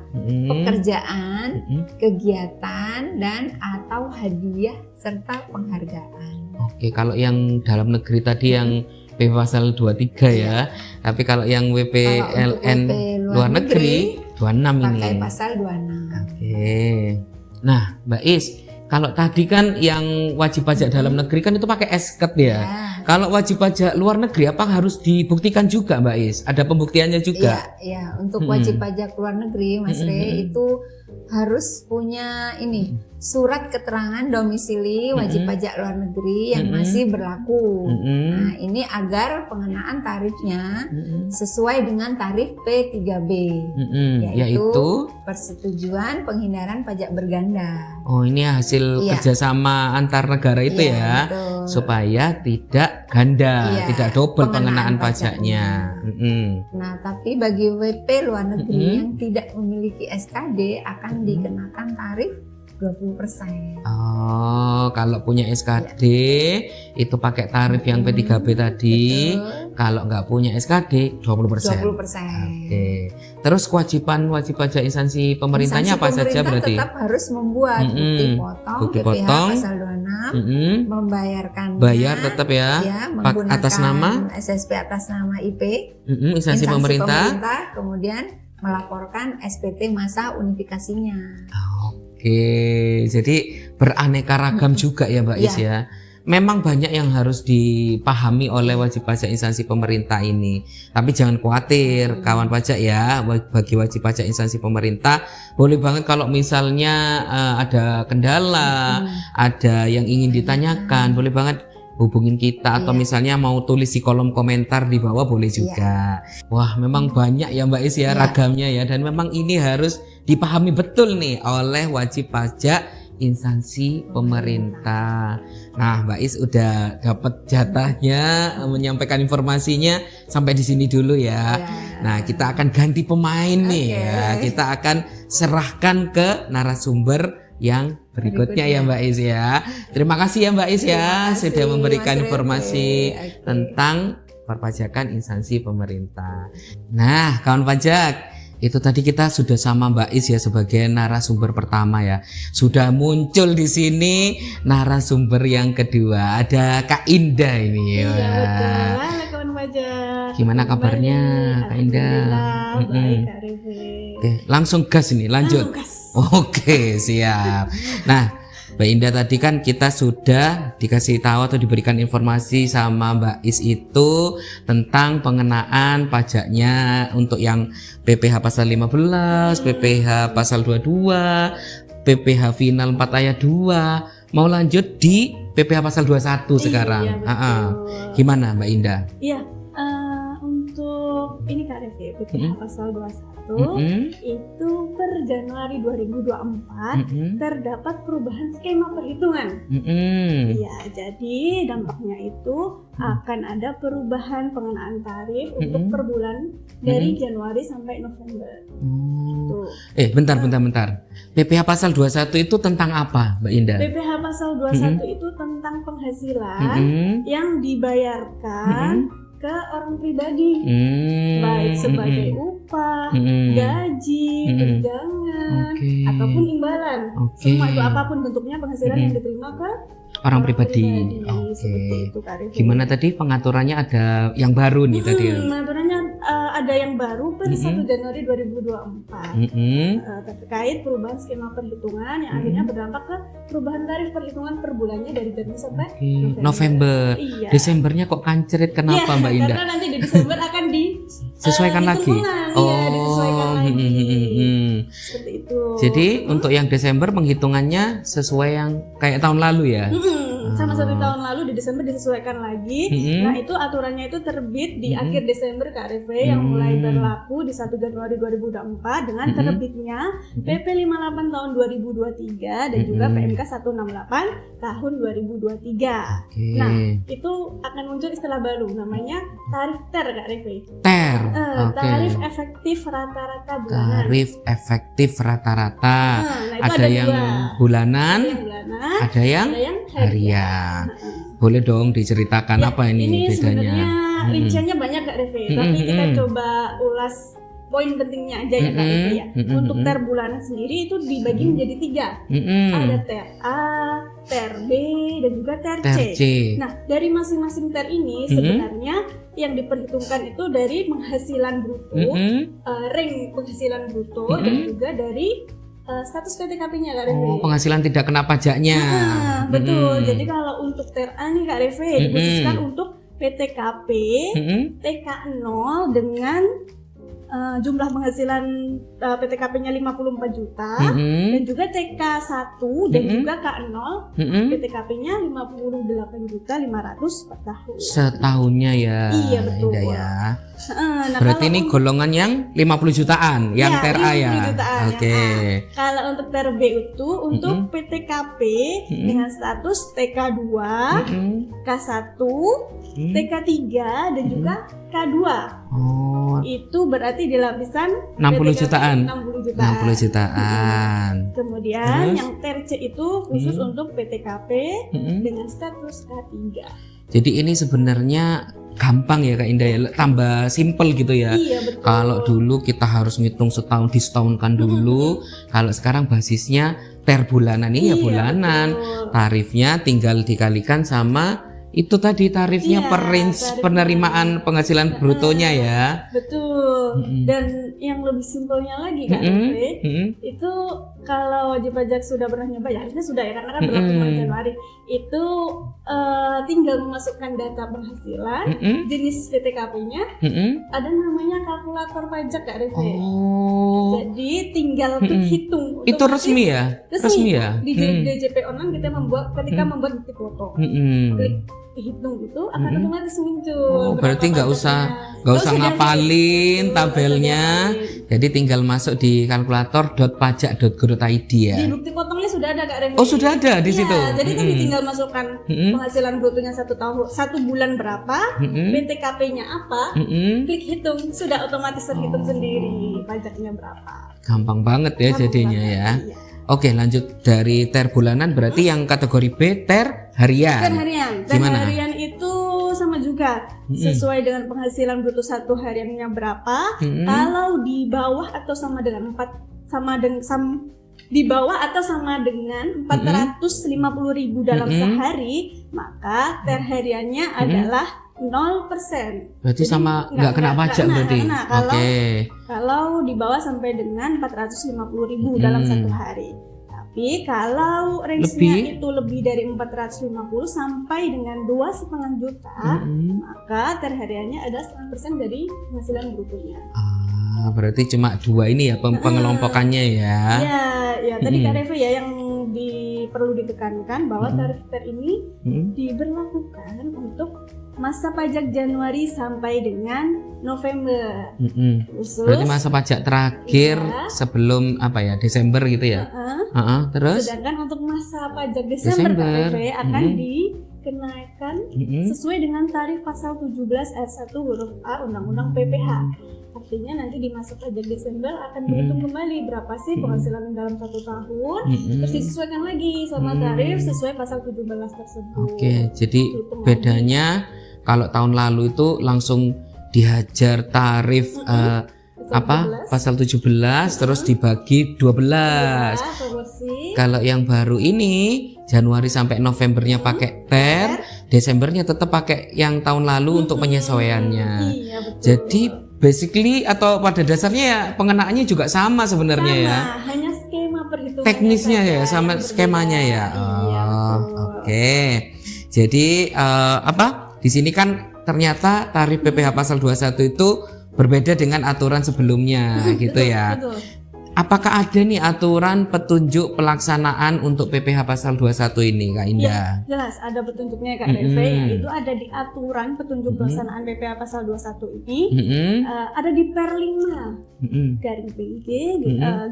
pekerjaan, kegiatan dan atau hadiah serta penghargaan. Oke, kalau yang dalam negeri tadi yang PPh pasal 23 ya. Tapi kalau yang WPLN luar negeri 26 ini. Pakai pasal 26. Oke. Nah, Mbak Is, kalau tadi kan yang wajib pajak dalam negeri kan itu pakai esket ya. Kalau wajib pajak luar negeri apa harus dibuktikan juga Mbak Is? Ada pembuktiannya juga? Iya, untuk wajib pajak luar negeri Mas Rey itu harus punya ini surat keterangan domisili wajib pajak luar negeri yang masih berlaku. Nah, ini agar pengenaan tarifnya sesuai dengan tarif P3B, yaitu persetujuan penghindaran pajak berganda. Oh, ini hasil kerjasama antar negara itu ya, betul. Supaya tidak ganda, tidak double pengenaan pajaknya. Nah, tapi bagi WP luar negeri yang tidak memiliki SKD akan dikenakan tarif 20%. Oh, kalau punya SKD itu pakai tarif yang P3B tadi. Betul. Kalau nggak punya SKD 20%. 20%. Oke. Terus kewajiban wajib pajak instansi pemerintahnya apa saja berarti? Tetap harus membuat bukti potong, Bukti PPh potong. pasal 26, membayarkannya. Bayar tetap ya. Menggunakan Atas nama SSP atas nama IP. Instansi pemerintah. Kemudian melaporkan SPT masa unifikasinya. Oke, jadi beraneka ragam juga ya Mbak Is ya. Memang banyak yang harus dipahami oleh wajib pajak instansi pemerintah ini. Tapi jangan khawatir kawan pajak ya, bagi wajib pajak instansi pemerintah boleh banget kalau misalnya ada kendala, ada yang ingin ditanyakan, boleh banget hubungin kita atau misalnya mau tulis di kolom komentar di bawah boleh juga. Wah, memang banyak ya Mbak Is ya ragamnya ya, dan memang ini harus dipahami betul nih oleh wajib pajak instansi pemerintah. Nah, Mbak Is udah dapat jatahnya menyampaikan informasinya sampai di sini dulu ya. Nah, kita akan ganti pemain nih ya. Kita akan serahkan ke narasumber yang berikutnya ya Mbak Is ya. Terima kasih ya Mbak Is ya sudah memberikan informasi tentang perpajakan instansi pemerintah. Nah, kawan pajak, itu tadi kita sudah sama Mbak Is ya sebagai narasumber pertama ya. Sudah muncul di sini narasumber yang kedua. Ada Kak Indah ini ya. Iya betul. Halo kawan pajak. Gimana kabarnya Kak Indah? Baik Kak Revi. Oke, langsung gas ini, lanjut. Oke, siap. Nah, Mbak Indah tadi kan kita sudah dikasih tahu atau diberikan informasi sama Mbak Is itu tentang pengenaan pajaknya untuk yang PPh pasal 15, PPh pasal 22, PPh final 4 ayat 2. Mau lanjut di PPh pasal 21 sekarang. Gimana Mbak Indah? Iya, untuk ini Kak Revi, PPh pasal 21 itu per Januari 2024 terdapat perubahan skema perhitungan. Iya, jadi dampaknya itu akan ada perubahan pengenaan tarif untuk per bulan dari Januari sampai November. Bentar. PPh pasal 21 itu tentang apa, Mbak Indah? PPh pasal 21 itu tentang penghasilan yang dibayarkan ke orang pribadi, baik sebagai upah, gaji, tunjangan, ataupun imbalan. Semua itu apapun bentuknya penghasilan yang diterima ke orang pribadi. Seperti itu, Kak Revi. Gimana tadi pengaturannya ada yang baru nih tadi? Pengaturannya ada yang baru per 1 Januari 2024 terkait perubahan skema perhitungan yang akhirnya berdampak ke perubahan tarif perhitungan per bulannya dari Januari sampai November. Iya. Desembernya kok kancerit, kenapa Mbak Indah? Karena nanti di Desember akan disesuaikan lagi. Disesuaikan lagi. Seperti itu. Jadi untuk yang Desember penghitungannya sesuai yang kayak tahun lalu ya? Sama seperti tahun lalu di Desember disesuaikan lagi. Nah, itu aturannya itu terbit di akhir Desember Kak Revi yang mulai berlaku di 1 Januari 2024 dengan terbitnya PP 58 tahun 2023 dan juga PMK 168 tahun 2023. Nah, itu akan muncul istilah baru namanya tarif TER Kak Revi. TER. Tarif efektif rata-rata bulanan. Tarif efektif rata-rata. Nah, ada yang bulanan, ada yang harian. Boleh dong diceritakan apa ini bedanya? Sebenarnya rinciannya banyak Kak Revi, tapi kita coba ulas poin pentingnya aja ya Kak Revi ya. Untuk TER bulanan sendiri itu dibagi menjadi 3. Ada TER A, TER B, dan juga TER C. Nah, dari masing-masing TER ini sebenarnya yang diperhitungkan itu dari penghasilan bruto, rank penghasilan bruto, dan juga dari status PTKP-nya Kak Revi. Penghasilan tidak kena pajaknya. Betul. Jadi kalau untuk TER A nih Kak Revi dikhususkan untuk PTKP TK0 dengan jumlah penghasilan PTKP-nya 54 juta dan juga TK1 dan juga K0 PTKP-nya 58 juta 500 per tahun. Setahunnya ya. Iya betul. Ya. Nah, berarti ini golongan yang 50 jutaan yang TER A ya. Oke. Kalau untuk TER B itu untuk PTKP dengan status TK2, K1, TK3 dan juga K2 Oh, itu berarti di lapisan 60 PTKP jutaan. 60 jutaan. 60 jutaan. Kemudian Terus? yang Ter C itu khusus untuk PTKP Mm-mm. dengan status K3. Jadi ini sebenarnya gampang ya Kak Indah ya, tambah simple gitu ya. Iya betul. Kalau dulu kita harus ngitung setahun disetahunkan dulu, kalau sekarang basisnya per bulanan ya Iya, bulanan. betul. Tarifnya tinggal dikalikan sama itu tadi tarifnya Iya, per range tarifnya. penerimaan penghasilan brutonya ya. Betul. Mm-mm. Dan yang lebih simpelnya lagi Kak Mm-mm. Refe, Mm-mm. itu kalau wajib pajak sudah pernah nyoba ya harusnya sudah ya karena kan berlaku Mm-mm. mulai Januari itu tinggal memasukkan data penghasilan, Mm-mm. jenis PTKP-nya, Mm-mm. ada namanya kalkulator pajak Kak Refe. Oh, Jadi tinggal Mm-mm. hitung. itu resmi ya? Resmi ya? Di Mm. DJP online kita ketika membuat bukti foto. Mm-mm. Klik hitung itu akan Mm-mm. otomatis muncul. Oh, berarti nggak usah ngapalin tabelnya. Jadi tinggal masuk di kalkulator.pajak.go.id ya. Di bukti potongnya sudah ada Kak Revi. Oh, sudah ada di Iya, situ. Jadi tadi Mm-mm. tinggal masukkan Mm-mm. penghasilan brutonya 1 bulan berapa, Mm-mm. PTKP-nya apa, Mm-mm. klik hitung sudah otomatis terhitung sendiri pajaknya berapa. Gampang banget ya Gampang jadinya banget, ya. iya. Oke, lanjut dari ter bulanan berarti yang kategori B ter harian. Per harian. Per Gimana? harian itu sama juga sesuai dengan penghasilan bruto 1 hariannya berapa. Mm-mm. Kalau di bawah atau sama dengan 450.000 dalam Mm-mm. sehari, maka per hariannya adalah 0%. Berarti Jadi sama nggak kena pajak berarti. kena. Oke. Kalau di bawah sampai dengan 450.000 dalam 1 hari. Tapi kalau range-nya itu lebih dari 450 sampai dengan 2,5 juta, Mm-mm. maka per hariannya ada 100% dari penghasilan brutonya. Ah, berarti cuma dua ini ya pengelompokannya ya. Ya, tadi Kak Reve ya yang perlu ditekankan bahwa tarif ter ini diberlakukan untuk masa pajak Januari sampai dengan November. Khusus. Berarti masa pajak terakhir Iya. sebelum apa ya Desember gitu ya. Terus Sedangkan untuk masa pajak Desember Kak Reve akan dikenakan sesuai dengan tarif pasal 17 ayat 1 huruf A Undang-Undang PPH. Artinya nanti di masa pajak Desember akan dihitung kembali berapa sih penghasilan dalam 1 tahun, terus disesuaikan lagi sama tarif sesuai pasal 17 tersebut. Oke, jadi Hitung bedanya kalau tahun lalu itu langsung dihajar tarif pasal 17 terus dibagi 12. Ya, proporsi. Kalau yang baru ini Januari sampai Novembernya pakai ter, Desembernya tetap pakai yang tahun lalu untuk penyesuaiannya. Iya, betul. Jadi basically atau pada dasarnya ya pengenaannya juga sama sebenarnya sama, ya. hanya skema perhitungan Teknisnya ya sama skemanya ya. Oke. Jadi di sini kan ternyata tarif PPh pasal 21 itu berbeda dengan aturan sebelumnya gitu ya. Betul. Apakah ada nih aturan petunjuk pelaksanaan untuk PPh pasal 21 ini Kak Indah? Ya, jelas ada petunjuknya Kak Reve, yaitu ada di aturan petunjuk pelaksanaan PPh pasal 21 ini. Ada di per 5 garing PIG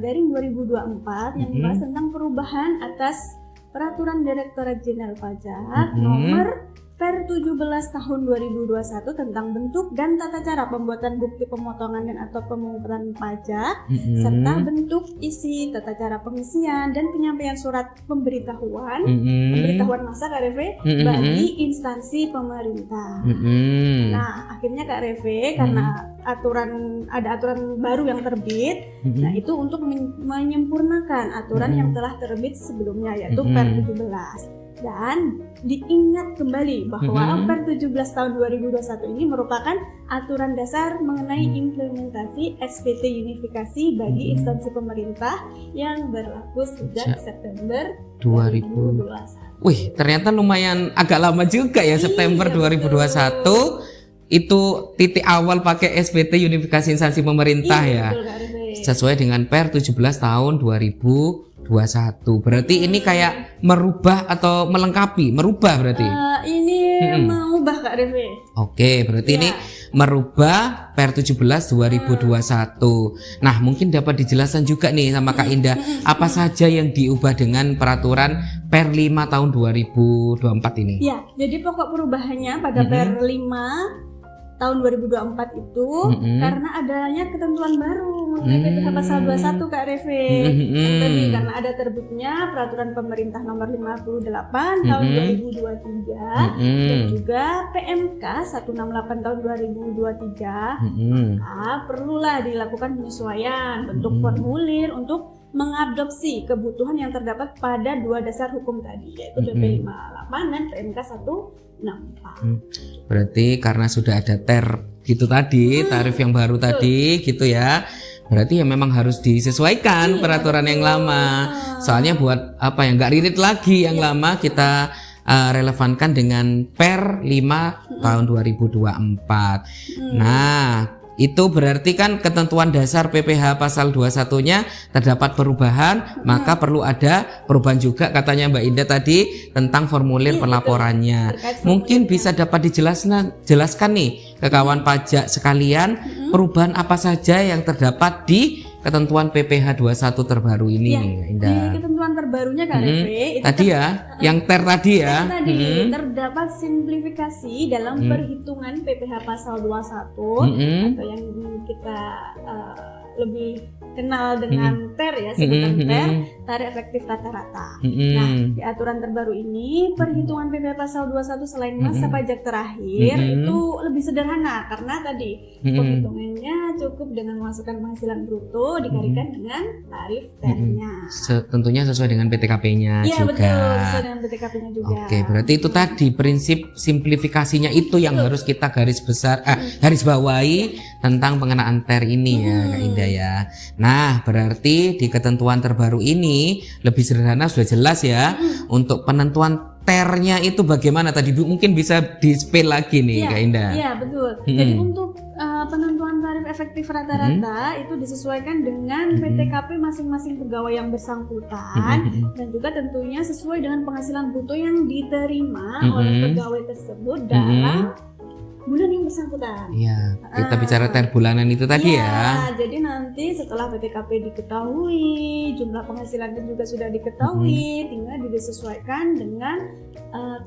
garing 2024 yang membahas tentang perubahan atas peraturan Direktorat Jenderal Pajak nomor per 17 tahun 2021 tentang bentuk dan tata cara pembuatan bukti pemotongan dan atau pemungutan pajak serta bentuk, isi, tata cara pengisian dan penyampaian surat pemberitahuan masa Kak Reve bagi instansi pemerintah. Nah, akhirnya Kak Reve karena ada aturan baru yang terbit, nah itu untuk menyempurnakan aturan yang telah terbit sebelumnya yaitu per 17. Dan diingat kembali bahwa per 17 tahun 2021 ini merupakan aturan dasar mengenai implementasi SPT unifikasi bagi instansi pemerintah yang berlaku sejak September 2021. Wih, ternyata lumayan agak lama juga ya September 2021 itu titik awal pakai SPT unifikasi instansi pemerintah ya. Betul, Kak Reve. Sesuai dengan per 17 tahun 2021. Berarti ini kayak merubah atau melengkapi, merubah berarti. Ini mengubah Kak Reve. Oke, berarti ini merubah per 17 2021. Nah, mungkin dapat dijelaskan juga nih sama Kak Indah apa saja yang diubah dengan peraturan per 5 tahun 2024 ini. Ya, jadi pokok perubahannya pada per 5 tahun 2024 itu karena adanya ketentuan baru mengenai PPh pasal 21 Kak Refe. Yang tadi karena ada terbitnya peraturan pemerintah nomor 58 tahun 2023 dan juga PMK 168 tahun 2023, maka perlulah dilakukan penyesuaian bentuk formulir untuk mengadopsi kebutuhan yang terdapat pada dua dasar hukum tadi, yaitu PP 58 dan PMK 164. Berarti karena sudah ada gitu tadi, tarif yang baru tadi gitu ya. Berarti ya memang harus disesuaikan peraturan yang lama. Soalnya buat apa ya, nggak ririt lagi yang lama, kita relevankan dengan Per 5 tahun 2024. Nah, itu berarti kan ketentuan dasar PPh pasal 21-nya terdapat perubahan, maka perlu ada perubahan juga katanya Mbak Indah tadi tentang formulir pelaporannya. Mungkin bisa dapat dijelaskan nih ke kawan pajak sekalian, perubahan apa saja yang terdapat di ketentuan PPh 21 terbaru ini nih Mbak Indah. Di ketentuan terbarunya Kak Refe, itu tadi ya, yang tadi ya. Terdapat simplifikasi dalam perhitungan PPh pasal 21 atau yang kita lebih kenal dengan TER ya, sebutan TER, tarif efektif rata-rata. Nah, di aturan terbaru ini perhitungan PPh pasal 21 selain masa pajak terakhir itu lebih sederhana karena tadi penghitungannya cukup dengan memasukkan penghasilan bruto dikalikan dengan tarif TER-nya. Tentunya sesuai dengan PTKP-nya juga. Iya betul, sesuai dengan PTKP-nya juga. Oke, berarti itu tadi prinsip simplifikasinya itu yang harus kita garis bawahi tentang pengenaan TER ini ya Kak Indah ya. Nah, berarti di ketentuan terbaru ini lebih sederhana, sudah jelas ya. Untuk penentuan TER-nya itu bagaimana tadi? Mungkin bisa di-spill lagi nih Kak Indah. Iya, betul. Jadi untuk penentuan tarif efektif rata-rata itu disesuaikan dengan PTKP masing-masing pegawai yang bersangkutan dan juga tentunya sesuai dengan penghasilan bruto yang diterima oleh pegawai tersebut dalam bulan yang bersangkutan. Iya, kita bicara TER bulanan itu tadi ya. Jadi nanti setelah PTKP diketahui, jumlah penghasilannya juga sudah diketahui, tinggal disesuaikan dengan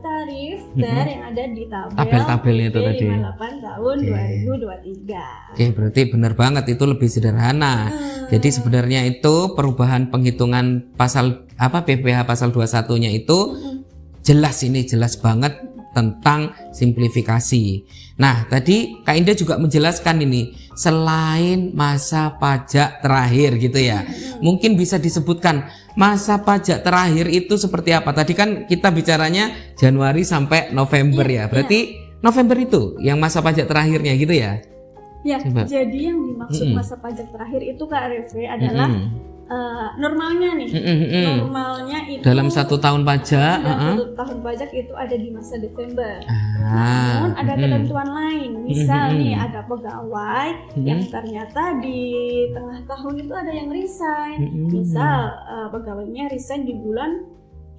tarif TER yang ada di tabel-tabelnya itu tadi. 58 tahun 2023. Oke, berarti benar banget itu lebih sederhana. Jadi sebenarnya itu perubahan penghitungan pasal PPh pasal 21-nya itu jelas banget tentang simplifikasi. Nah, tadi Kak Indah juga menjelaskan ini selain masa pajak terakhir gitu ya. Mungkin bisa disebutkan masa pajak terakhir itu seperti apa? Tadi kan kita bicaranya Januari sampai November ya. Berarti November itu yang masa pajak terakhirnya gitu ya? Ya, jadi yang dimaksud masa pajak terakhir itu Kak Refe adalah normalnya nih, normalnya itu dalam 1 tahun pajak, dalam 1 tahun pajak itu ada di masa Desember. Namun ada ketentuan lain, misal nih ada pegawai yang ternyata di tengah tahun itu ada yang resign, misal pegawainya resign di bulan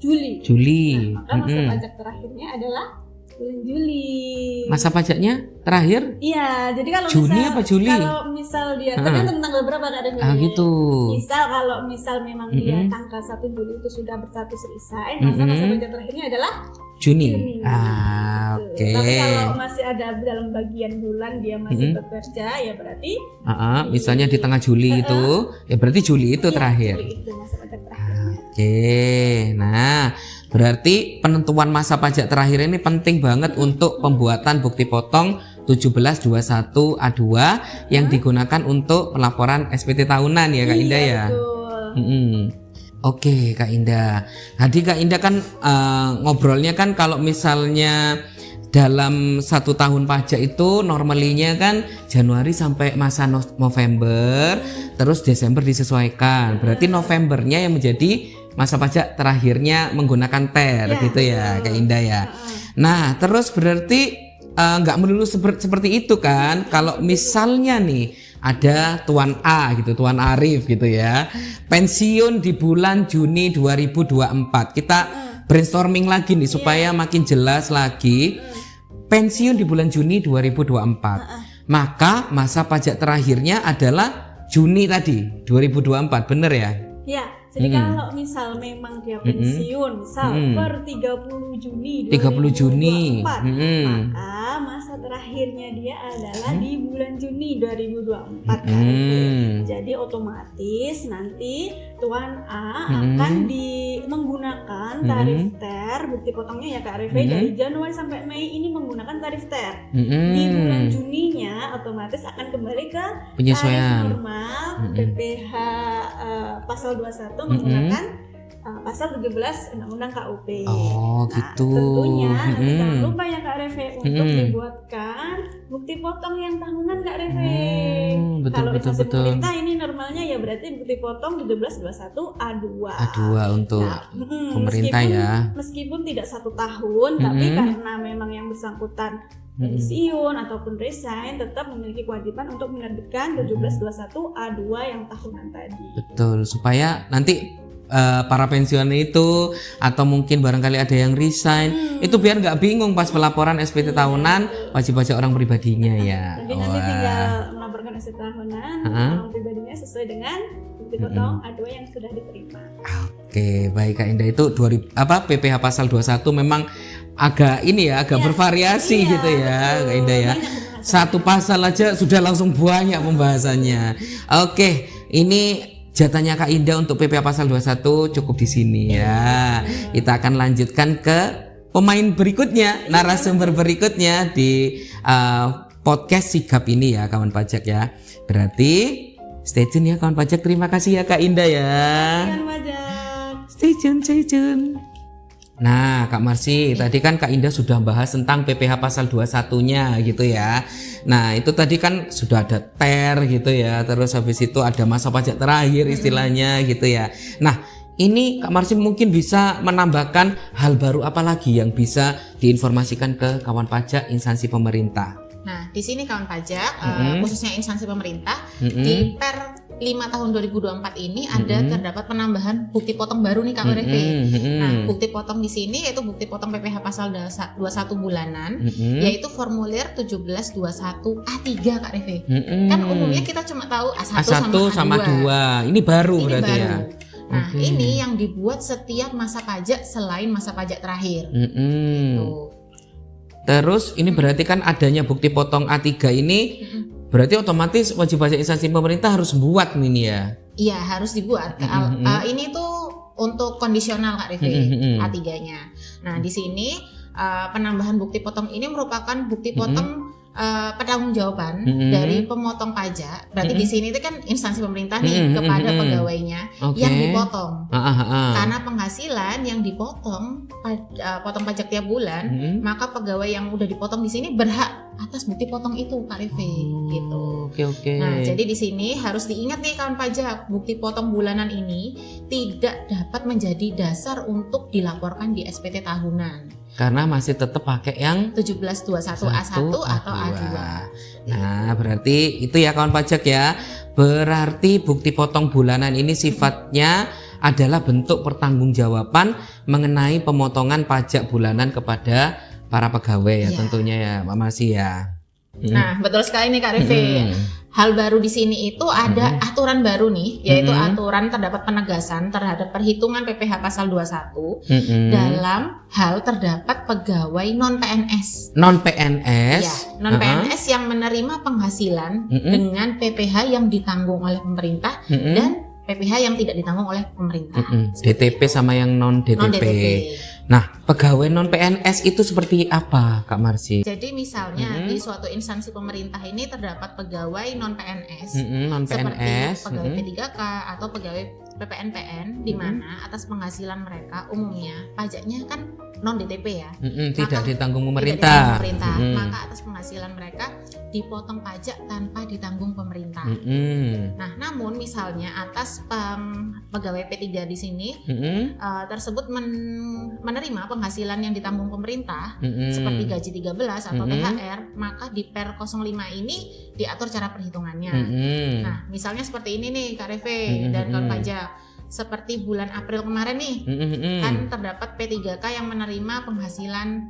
Juli. Nah, maka masa pajak terakhirnya adalah bulan Juli. Masa pajaknya terakhir? Iya, jadi kalau Juni misal, apa Juli? Kalau misal dia tergantung tanggal berapa Kak gitu. Misal kalau memang dia tanggal 1 Juli itu sudah berstatus resign, masa pajak terakhirnya adalah Juni. Oke. Tapi kalau masih ada dalam bagian bulan dia masih bekerja, ya berarti misalnya di tengah Juli itu, ya berarti Juli itu terakhir. Juli itu masa pajak terakhirnya. Oke. Nah, berarti penentuan masa pajak terakhir ini penting banget untuk pembuatan bukti potong 1721 A2 yang digunakan untuk pelaporan SPT tahunan ya Kak Indah ya. Betul. Oke Kak Indah. Tadi Kak Indah kan ngobrolnya kan kalau misalnya dalam 1 tahun pajak itu normalinya kan Januari sampai masa November, terus Desember disesuaikan. Berarti Novembernya yang menjadi masa pajak terakhirnya menggunakan TER gitu ya Kak Indah ya. Nah terus berarti nggak melulu seperti itu kan. Kalau misalnya nih ada Tuan A gitu, Tuan Arif gitu ya, pensiun di bulan Juni 2024. Kita brainstorming lagi nih supaya makin jelas lagi. Pensiun di bulan Juni 2024. Maka masa pajak terakhirnya adalah Juni tadi 2024, bener ya? Ya. Jadi kalau misal memang dia pensiun, misal per 30 Juni 2024, maka masa terakhirnya dia adalah di bulan Juni 2024 Kak Refe. Jadi otomatis nanti Tuan A akan menggunakan tarif TER, bukti potongnya ya Kak Refe, dari Januari sampai Mei ini menggunakan tarif TER. Di bulan Juninya otomatis akan kembali ke penyesuaian tarif normal PPh pasal 21 menggunakan pasal 17 Undang-Undang KUP. Oh Nah, gitu. tentunya nanti jangan lupa ya Kak Refe untuk dibuatkan bukti potong yang tahunan Kak Refe. Kalau instansi pemerintah ini normalnya ya berarti bukti potong 1721 A2. A2 untuk pemerintah meskipun tidak 1 tahun, tapi karena memang yang bersangkutan pensiun ataupun resign tetap memiliki kewajiban untuk menerbitkan 1721 A2 yang tahunan tadi. Betul, supaya nanti para pensiunan itu atau mungkin barangkali ada yang resign itu biar nggak bingung pas pelaporan SPT tahunan wajib pajak orang pribadinya ya. Jadi nanti tinggal melaporkan SPT tahunan orang pribadinya sesuai dengan bukti potong A2 yang sudah diterima. Oke, baik Kak Indah, itu PPh pasal 21 memang agak bervariasi gitu ya Kak Indah ya. Satu pasal aja sudah langsung banyak pembahasannya. Oke, ini jatahnya Kak Indah untuk PPh pasal 21 cukup di sini ya. Kita akan lanjutkan ke pemain berikutnya, narasumber berikutnya di podcast Sigap ini ya kawan pajak ya. Berarti stay tune ya kawan pajak. Terima kasih ya Kak Indah ya. Kawan pajak. Stay tune. Nah Kak Marsi, tadi kan Kak Indah sudah bahas tentang PPh pasal 21-nya gitu ya. Nah itu tadi kan sudah ada TER gitu ya, terus habis itu ada masa pajak terakhir istilahnya gitu ya. Nah ini Kak Marsi mungkin bisa menambahkan hal baru apa lagi yang bisa diinformasikan ke kawan pajak instansi pemerintah. Nah di sini kawan pajak khususnya instansi pemerintah di Per 5 tahun 2024 ini ada terdapat penambahan bukti potong baru nih Kak Refe. Nah, bukti potong di sini yaitu bukti potong PPh pasal 21 bulanan, yaitu formulir 1721 A3 Kak Refe. Kan umumnya kita cuma tahu A1 sama A2. Ini baru Ini berarti baru. ya. Nah, ini yang dibuat setiap masa pajak selain masa pajak terakhir. Tuh. Terus ini berarti kan adanya bukti potong A3 ini berarti otomatis wajib pajak instansi pemerintah harus buat ini ya? Iya harus dibuat. Ini tuh untuk kondisional Kak Refe A3-nya. Nah di sini penambahan bukti potong ini merupakan bukti potong pertanggungjawaban dari pemotong pajak. Berarti di sini itu kan instansi pemerintah nih kepada pegawainya yang dipotong. Karena penghasilan yang dipotong potong pajak tiap bulan, maka pegawai yang udah dipotong di sini berhak atas bukti potong itu Kak Refe gitu. Oke. Nah, jadi di sini harus diingat nih kawan pajak, bukti potong bulanan ini tidak dapat menjadi dasar untuk dilaporkan di SPT tahunan. Karena masih tetap pakai yang 1721 A1 atau A2. Nah, berarti itu ya kawan pajak ya. Berarti bukti potong bulanan ini sifatnya adalah bentuk pertanggungjawaban mengenai pemotongan pajak bulanan kepada para pegawai ya tentunya ya Pak Marsi ya. Nah, betul sekali nih Kak Refe. Hal baru di sini itu ada aturan baru nih, yaitu aturan terdapat penegasan terhadap perhitungan PPh pasal 21 dalam hal terdapat pegawai non PNS. Non PNS. Ya, non PNS yang menerima penghasilan dengan PPh yang ditanggung oleh pemerintah dan PPh yang tidak ditanggung oleh pemerintah. DTP sama yang non DTP. Nah, pegawai non PNS itu seperti apa, Kak Marsi? Jadi misalnya di suatu instansi pemerintah ini terdapat pegawai non PNS, seperti pegawai P3K atau pegawai PPNPN, di mana atas penghasilan mereka umumnya pajaknya kan non DTP ya, tidak ditanggung pemerintah. Maka atas penghasilan mereka dipotong pajak tanpa ditanggung pemerintah. Nah, namun misalnya atas pegawai P3 di sini tersebut menerima penghasilan yang ditanggung pemerintah seperti gaji 13 atau THR, maka di Per 05 ini diatur cara perhitungannya. Nah, misalnya seperti ini nih Kak Refe dan kawan pajak. seperti bulan April kemarin nih, kan terdapat P3K yang menerima penghasilan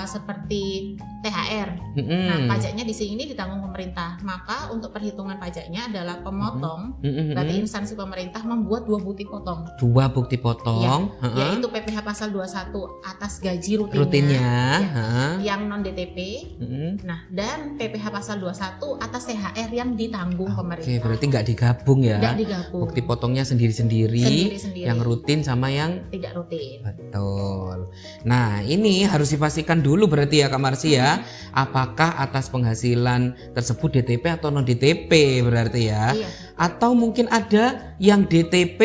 seperti THR. Nah, pajaknya di sini ditanggung pemerintah. Maka untuk perhitungan pajaknya adalah pemotong, berarti instansi pemerintah membuat 2 bukti potong. 2 bukti potong, Yaitu PPh pasal 21 atas gaji rutinnya, yang non DTP. Nah, dan PPh pasal 21 atas THR yang ditanggung pemerintah. Oke, berarti nggak digabung ya? Nggak digabung. Bukti potongnya sendiri-sendiri, yang rutin sama yang tidak rutin. betul. Nah, ini harus dipastikan dulu berarti ya Kak Marsy ya, apakah atas penghasilan tersebut DTP atau non DTP berarti ya? Iya. Atau mungkin ada yang DTP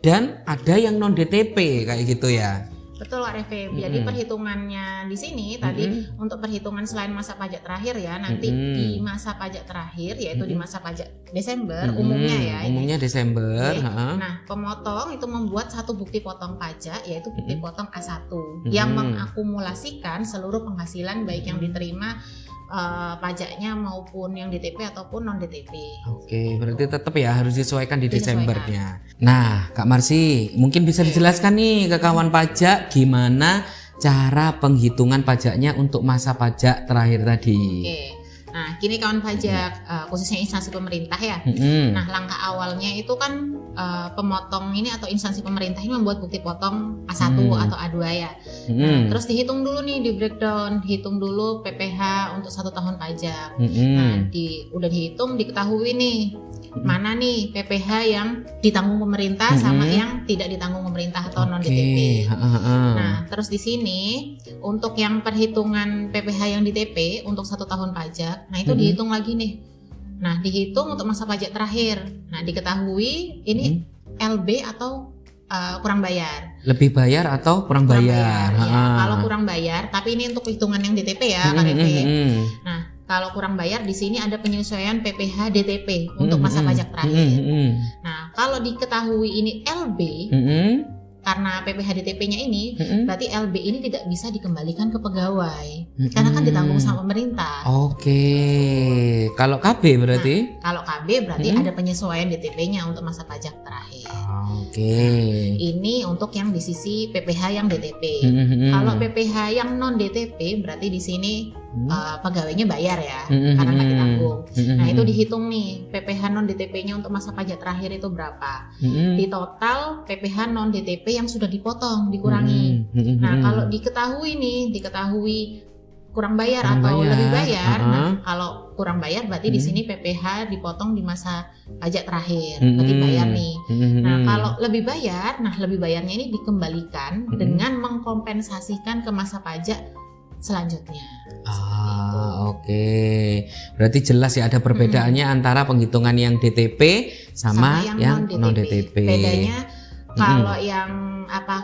dan ada yang non DTP kayak gitu ya? Betul Kak Reve. Jadi perhitungannya di sini tadi untuk perhitungan selain masa pajak terakhir ya, nanti di masa pajak terakhir yaitu di masa pajak Desember umumnya ya. Umumnya Desember. Nah, pemotong itu membuat 1 bukti potong pajak yaitu bukti potong A1 yang mengakumulasikan seluruh penghasilan baik yang diterima pajaknya maupun yang DTP ataupun non DTP. Oke, berarti tetap ya harus disesuaikan di Desembernya. Nah, Kak Marsy, mungkin bisa dijelaskan nih ke kawan pajak gimana cara penghitungan pajaknya untuk masa pajak terakhir tadi. Oke. Nah, kini kawan pajak khususnya instansi pemerintah ya. Nah, langkah awalnya itu kan pemotong ini atau instansi pemerintah ini membuat bukti potong A1 atau A2 ya. Nah, terus dihitung dulu nih, di breakdown, hitung dulu PPh untuk 1 tahun pajak. Nah, udah dihitung, diketahui nih mana nih PPh yang ditanggung pemerintah sama yang tidak ditanggung pemerintah atau non DTP. Nah, terus di sini untuk yang perhitungan PPh yang DTP untuk 1 tahun pajak, nah itu dihitung lagi nih. Nah, dihitung untuk masa pajak terakhir. Nah, diketahui ini LB atau kurang bayar. Lebih bayar atau kurang bayar? Ya. Kalau kurang bayar, tapi ini untuk hitungan yang DTP ya, Kak Reve. Nah, kalau kurang bayar di sini ada penyesuaian PPh DTP untuk masa pajak terakhir. Nah, kalau diketahui ini LB, karena PPh DTP-nya ini, berarti LB ini tidak bisa dikembalikan ke pegawai, karena kan ditanggung sama pemerintah. Oke, kalau KB berarti? Nah, kalau KB berarti ada penyesuaian DTP-nya untuk masa pajak terakhir. Oke. Ini untuk yang di sisi PPh yang DTP. Kalau PPh yang non DTP berarti di sini pegawainya bayar ya, karena nggak ditanggung. Nah, itu dihitung nih PPh non DTP-nya untuk masa pajak terakhir itu berapa. Di total PPh non DTP yang sudah dipotong dikurangi. Nah, kalau diketahui kurang bayar atau lebih bayar. Nah, kalau kurang bayar berarti di sini PPh dipotong di masa pajak terakhir, berarti bayar nih. Nah, kalau lebih bayar, lebih bayarnya ini dikembalikan dengan mengkompensasikan ke masa pajak selanjutnya. Oke. Berarti jelas ya ada perbedaannya antara penghitungan yang DTP sama yang non DTP. Bedanya kalau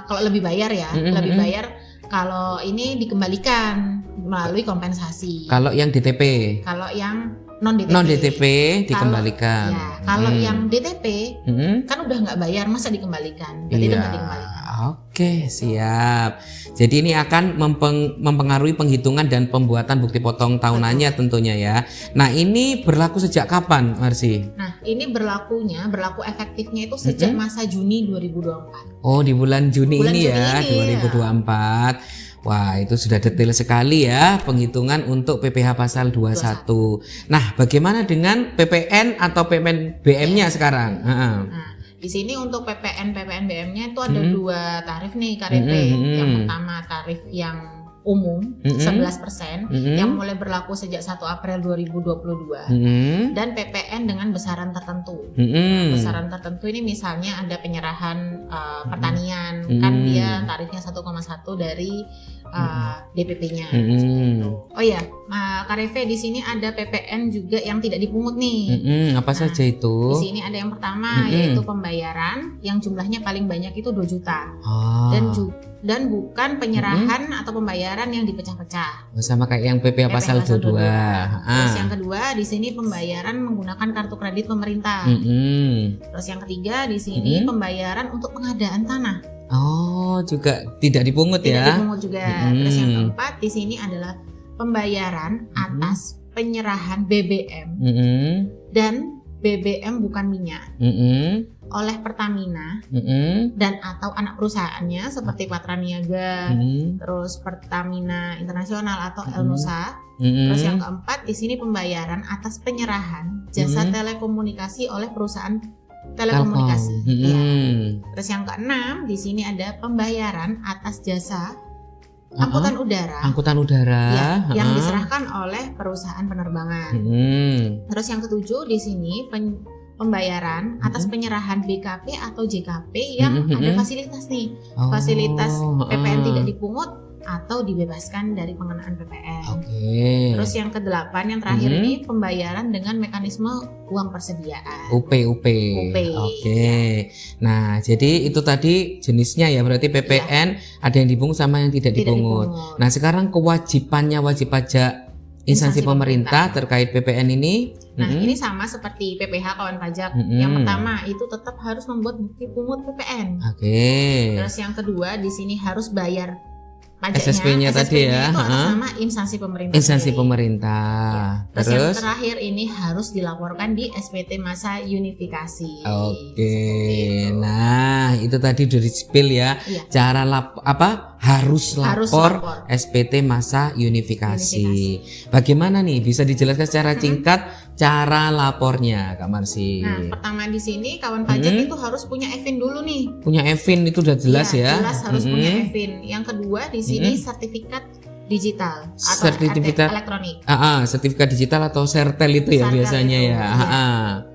kalau lebih bayar ya, lebih bayar kalau ini dikembalikan melalui kompensasi. Kalau yang DTP? Kalau yang non DTP dikembalikan. Kalau yang DTP kan udah nggak bayar, masa dikembalikan? Berarti udah nggak dikembalikan. Oke, siap. Jadi ini akan mempengaruhi penghitungan dan pembuatan bukti potong tahunannya tentunya ya. Nah, ini berlaku sejak kapan, Marsy? Nah, ini berlaku efektifnya itu sejak masa Juni 2024. Oh, di bulan Juni ini 2024. Wah, itu sudah detail sekali ya penghitungan untuk PPh pasal 21. Nah, bagaimana dengan PPN atau PPNBM-nya sekarang? Nah, di sini untuk PPN-BM-nya itu ada 2 tarif nih Kak Reve. Yang pertama tarif yang umum 11% yang mulai berlaku sejak 1 April 2022 dan PPN dengan besaran tertentu. Besaran tertentu ini misalnya ada penyerahan pertanian, kan dia tarifnya 1,1 dari DPP-nya. Oh iya, Kak Reve, di sini ada PPN juga yang tidak dipungut nih. Apa saja itu? Di sini ada yang pertama yaitu pembayaran yang jumlahnya paling banyak itu 2 juta. Dan bukan penyerahan atau pembayaran yang dipecah-pecah. Sama kayak yang PPh pasal 22. Terus yang kedua di sini pembayaran menggunakan kartu kredit pemerintah. Terus yang ketiga di sini pembayaran untuk pengadaan tanah. Oh, juga tidak dipungut ya? Tidak dipungut juga. Terus yang keempat di sini adalah pembayaran atas penyerahan BBM dan BBM bukan minyak. oleh Pertamina dan atau anak perusahaannya seperti Patra Niaga, terus Pertamina Internasional atau Elnusa. Terus yang keempat di sini pembayaran atas penyerahan jasa telekomunikasi oleh perusahaan telekomunikasi. Ya. Terus yang keenam di sini ada pembayaran atas jasa angkutan udara. Angkutan udara ya, yang diserahkan oleh perusahaan penerbangan. Terus yang ketujuh di sini pembayaran atas penyerahan BKP atau JKP yang ada fasilitas nih. Fasilitas PPN tidak dipungut atau dibebaskan dari pengenaan PPN. Terus yang kedelapan yang terakhir ini pembayaran dengan mekanisme uang persediaan. UP. Nah, jadi itu tadi jenisnya ya, berarti PPN ada yang dipungut sama yang tidak dipungut. Nah, sekarang kewajibannya wajib pajak instansi pemerintah terkait PPN ini. Nah, ini sama seperti PPH kawan pajak. Yang pertama itu tetap harus membuat bukti pungut PPN. Terus yang kedua di sini harus bayar pajaknya, SSP-nya tadi ya, itu atas nama instansi pemerintah. Instansi pemerintah. Ya. Terus yang terakhir ini harus dilaporkan di SPT masa unifikasi. Nah itu tadi dari spill ya, cara harus lapor SPT masa unifikasi. Bagaimana nih, bisa dijelaskan secara singkat cara lapornya, Kak Marsi? Nah, pertama di sini kawan pajak itu harus punya EVIN dulu nih. Punya EVIN itu udah jelas ya. Jelas harus punya EVIN. Yang kedua di sini sertifikat digital atau sertifikat elektronik. Sertifikat digital atau sertel itu ya biasanya itu, ya.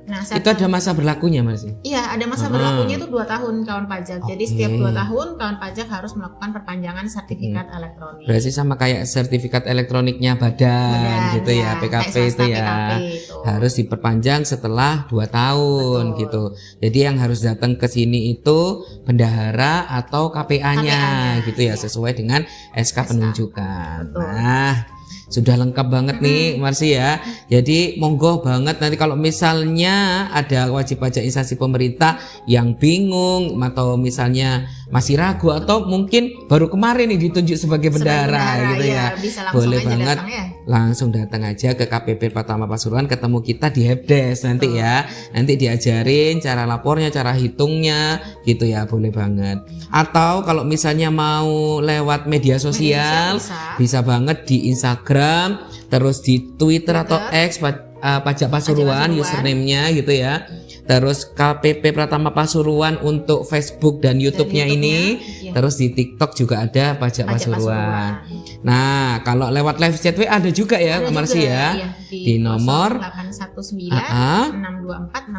Nah, itu ada masa berlakunya, Mas? Iya, ada masa berlakunya itu 2 tahun kawan pajak. Jadi setiap 2 tahun kawan pajak harus melakukan perpanjangan sertifikat elektronik. Berarti sama kayak sertifikat elektroniknya badan gitu ya, PKP itu ya. Harus diperpanjang setelah 2 tahun gitu. Jadi yang harus datang ke sini itu bendahara atau KPA-nya gitu ya, sesuai dengan SK penunjukan. Nah, sudah lengkap banget nih Marsi ya. Jadi monggo banget nanti kalau misalnya ada wajib pajak instansi pemerintah yang bingung atau misalnya masih ragu atau mungkin baru kemarin nih ditunjuk sebagai bendahara gitu ya, bisa boleh banget langsung datang aja ke KPP Pratama Pasuruan, ketemu kita di helpdesk nanti ya. Nanti diajarin cara lapornya, cara hitungnya gitu ya, boleh banget. Atau kalau misalnya mau lewat media sosial bisa banget di Instagram, terus di Twitter atau X Pajak Pasuruan username-nya gitu ya. Terus KPP Pratama Pasuruan untuk Facebook dan YouTube-nya ini. Terus di TikTok juga ada Pajak Pasuruan. Nah, kalau lewat live chat WA ada juga ya, Marsi ya. Di nomor 0819 624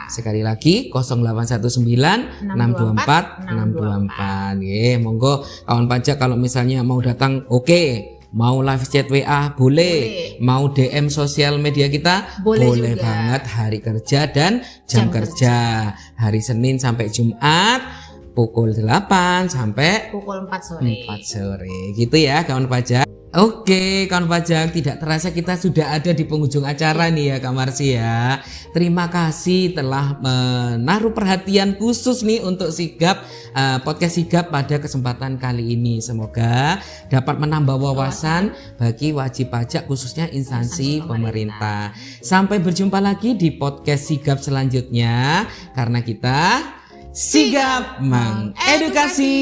624. Sekali lagi 0819 624 624. Monggo kawan pajak kalau misalnya mau datang mau live chat WA boleh. Mau DM sosial media kita boleh banget. Hari kerja dan jam kerja hari Senin sampai Jumat pukul 8 sampai pukul 4 sore. 4 sore gitu ya kawan pajak. Oke kawan pajak, tidak terasa kita sudah ada di penghujung acara nih ya Kak Marsi ya. Terima kasih telah menaruh perhatian khusus nih untuk Sigap, podcast Sigap pada kesempatan kali ini. Semoga dapat menambah wawasan bagi wajib pajak khususnya instansi pemerintah. Sampai berjumpa lagi di podcast Sigap selanjutnya, karena kita Sigap mengedukasi,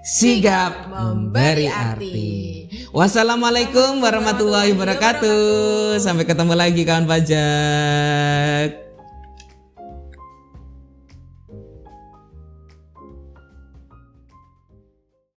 Sigap memberi arti. Wassalamualaikum warahmatullahi wabarakatuh. Sampai ketemu lagi kawan pajak.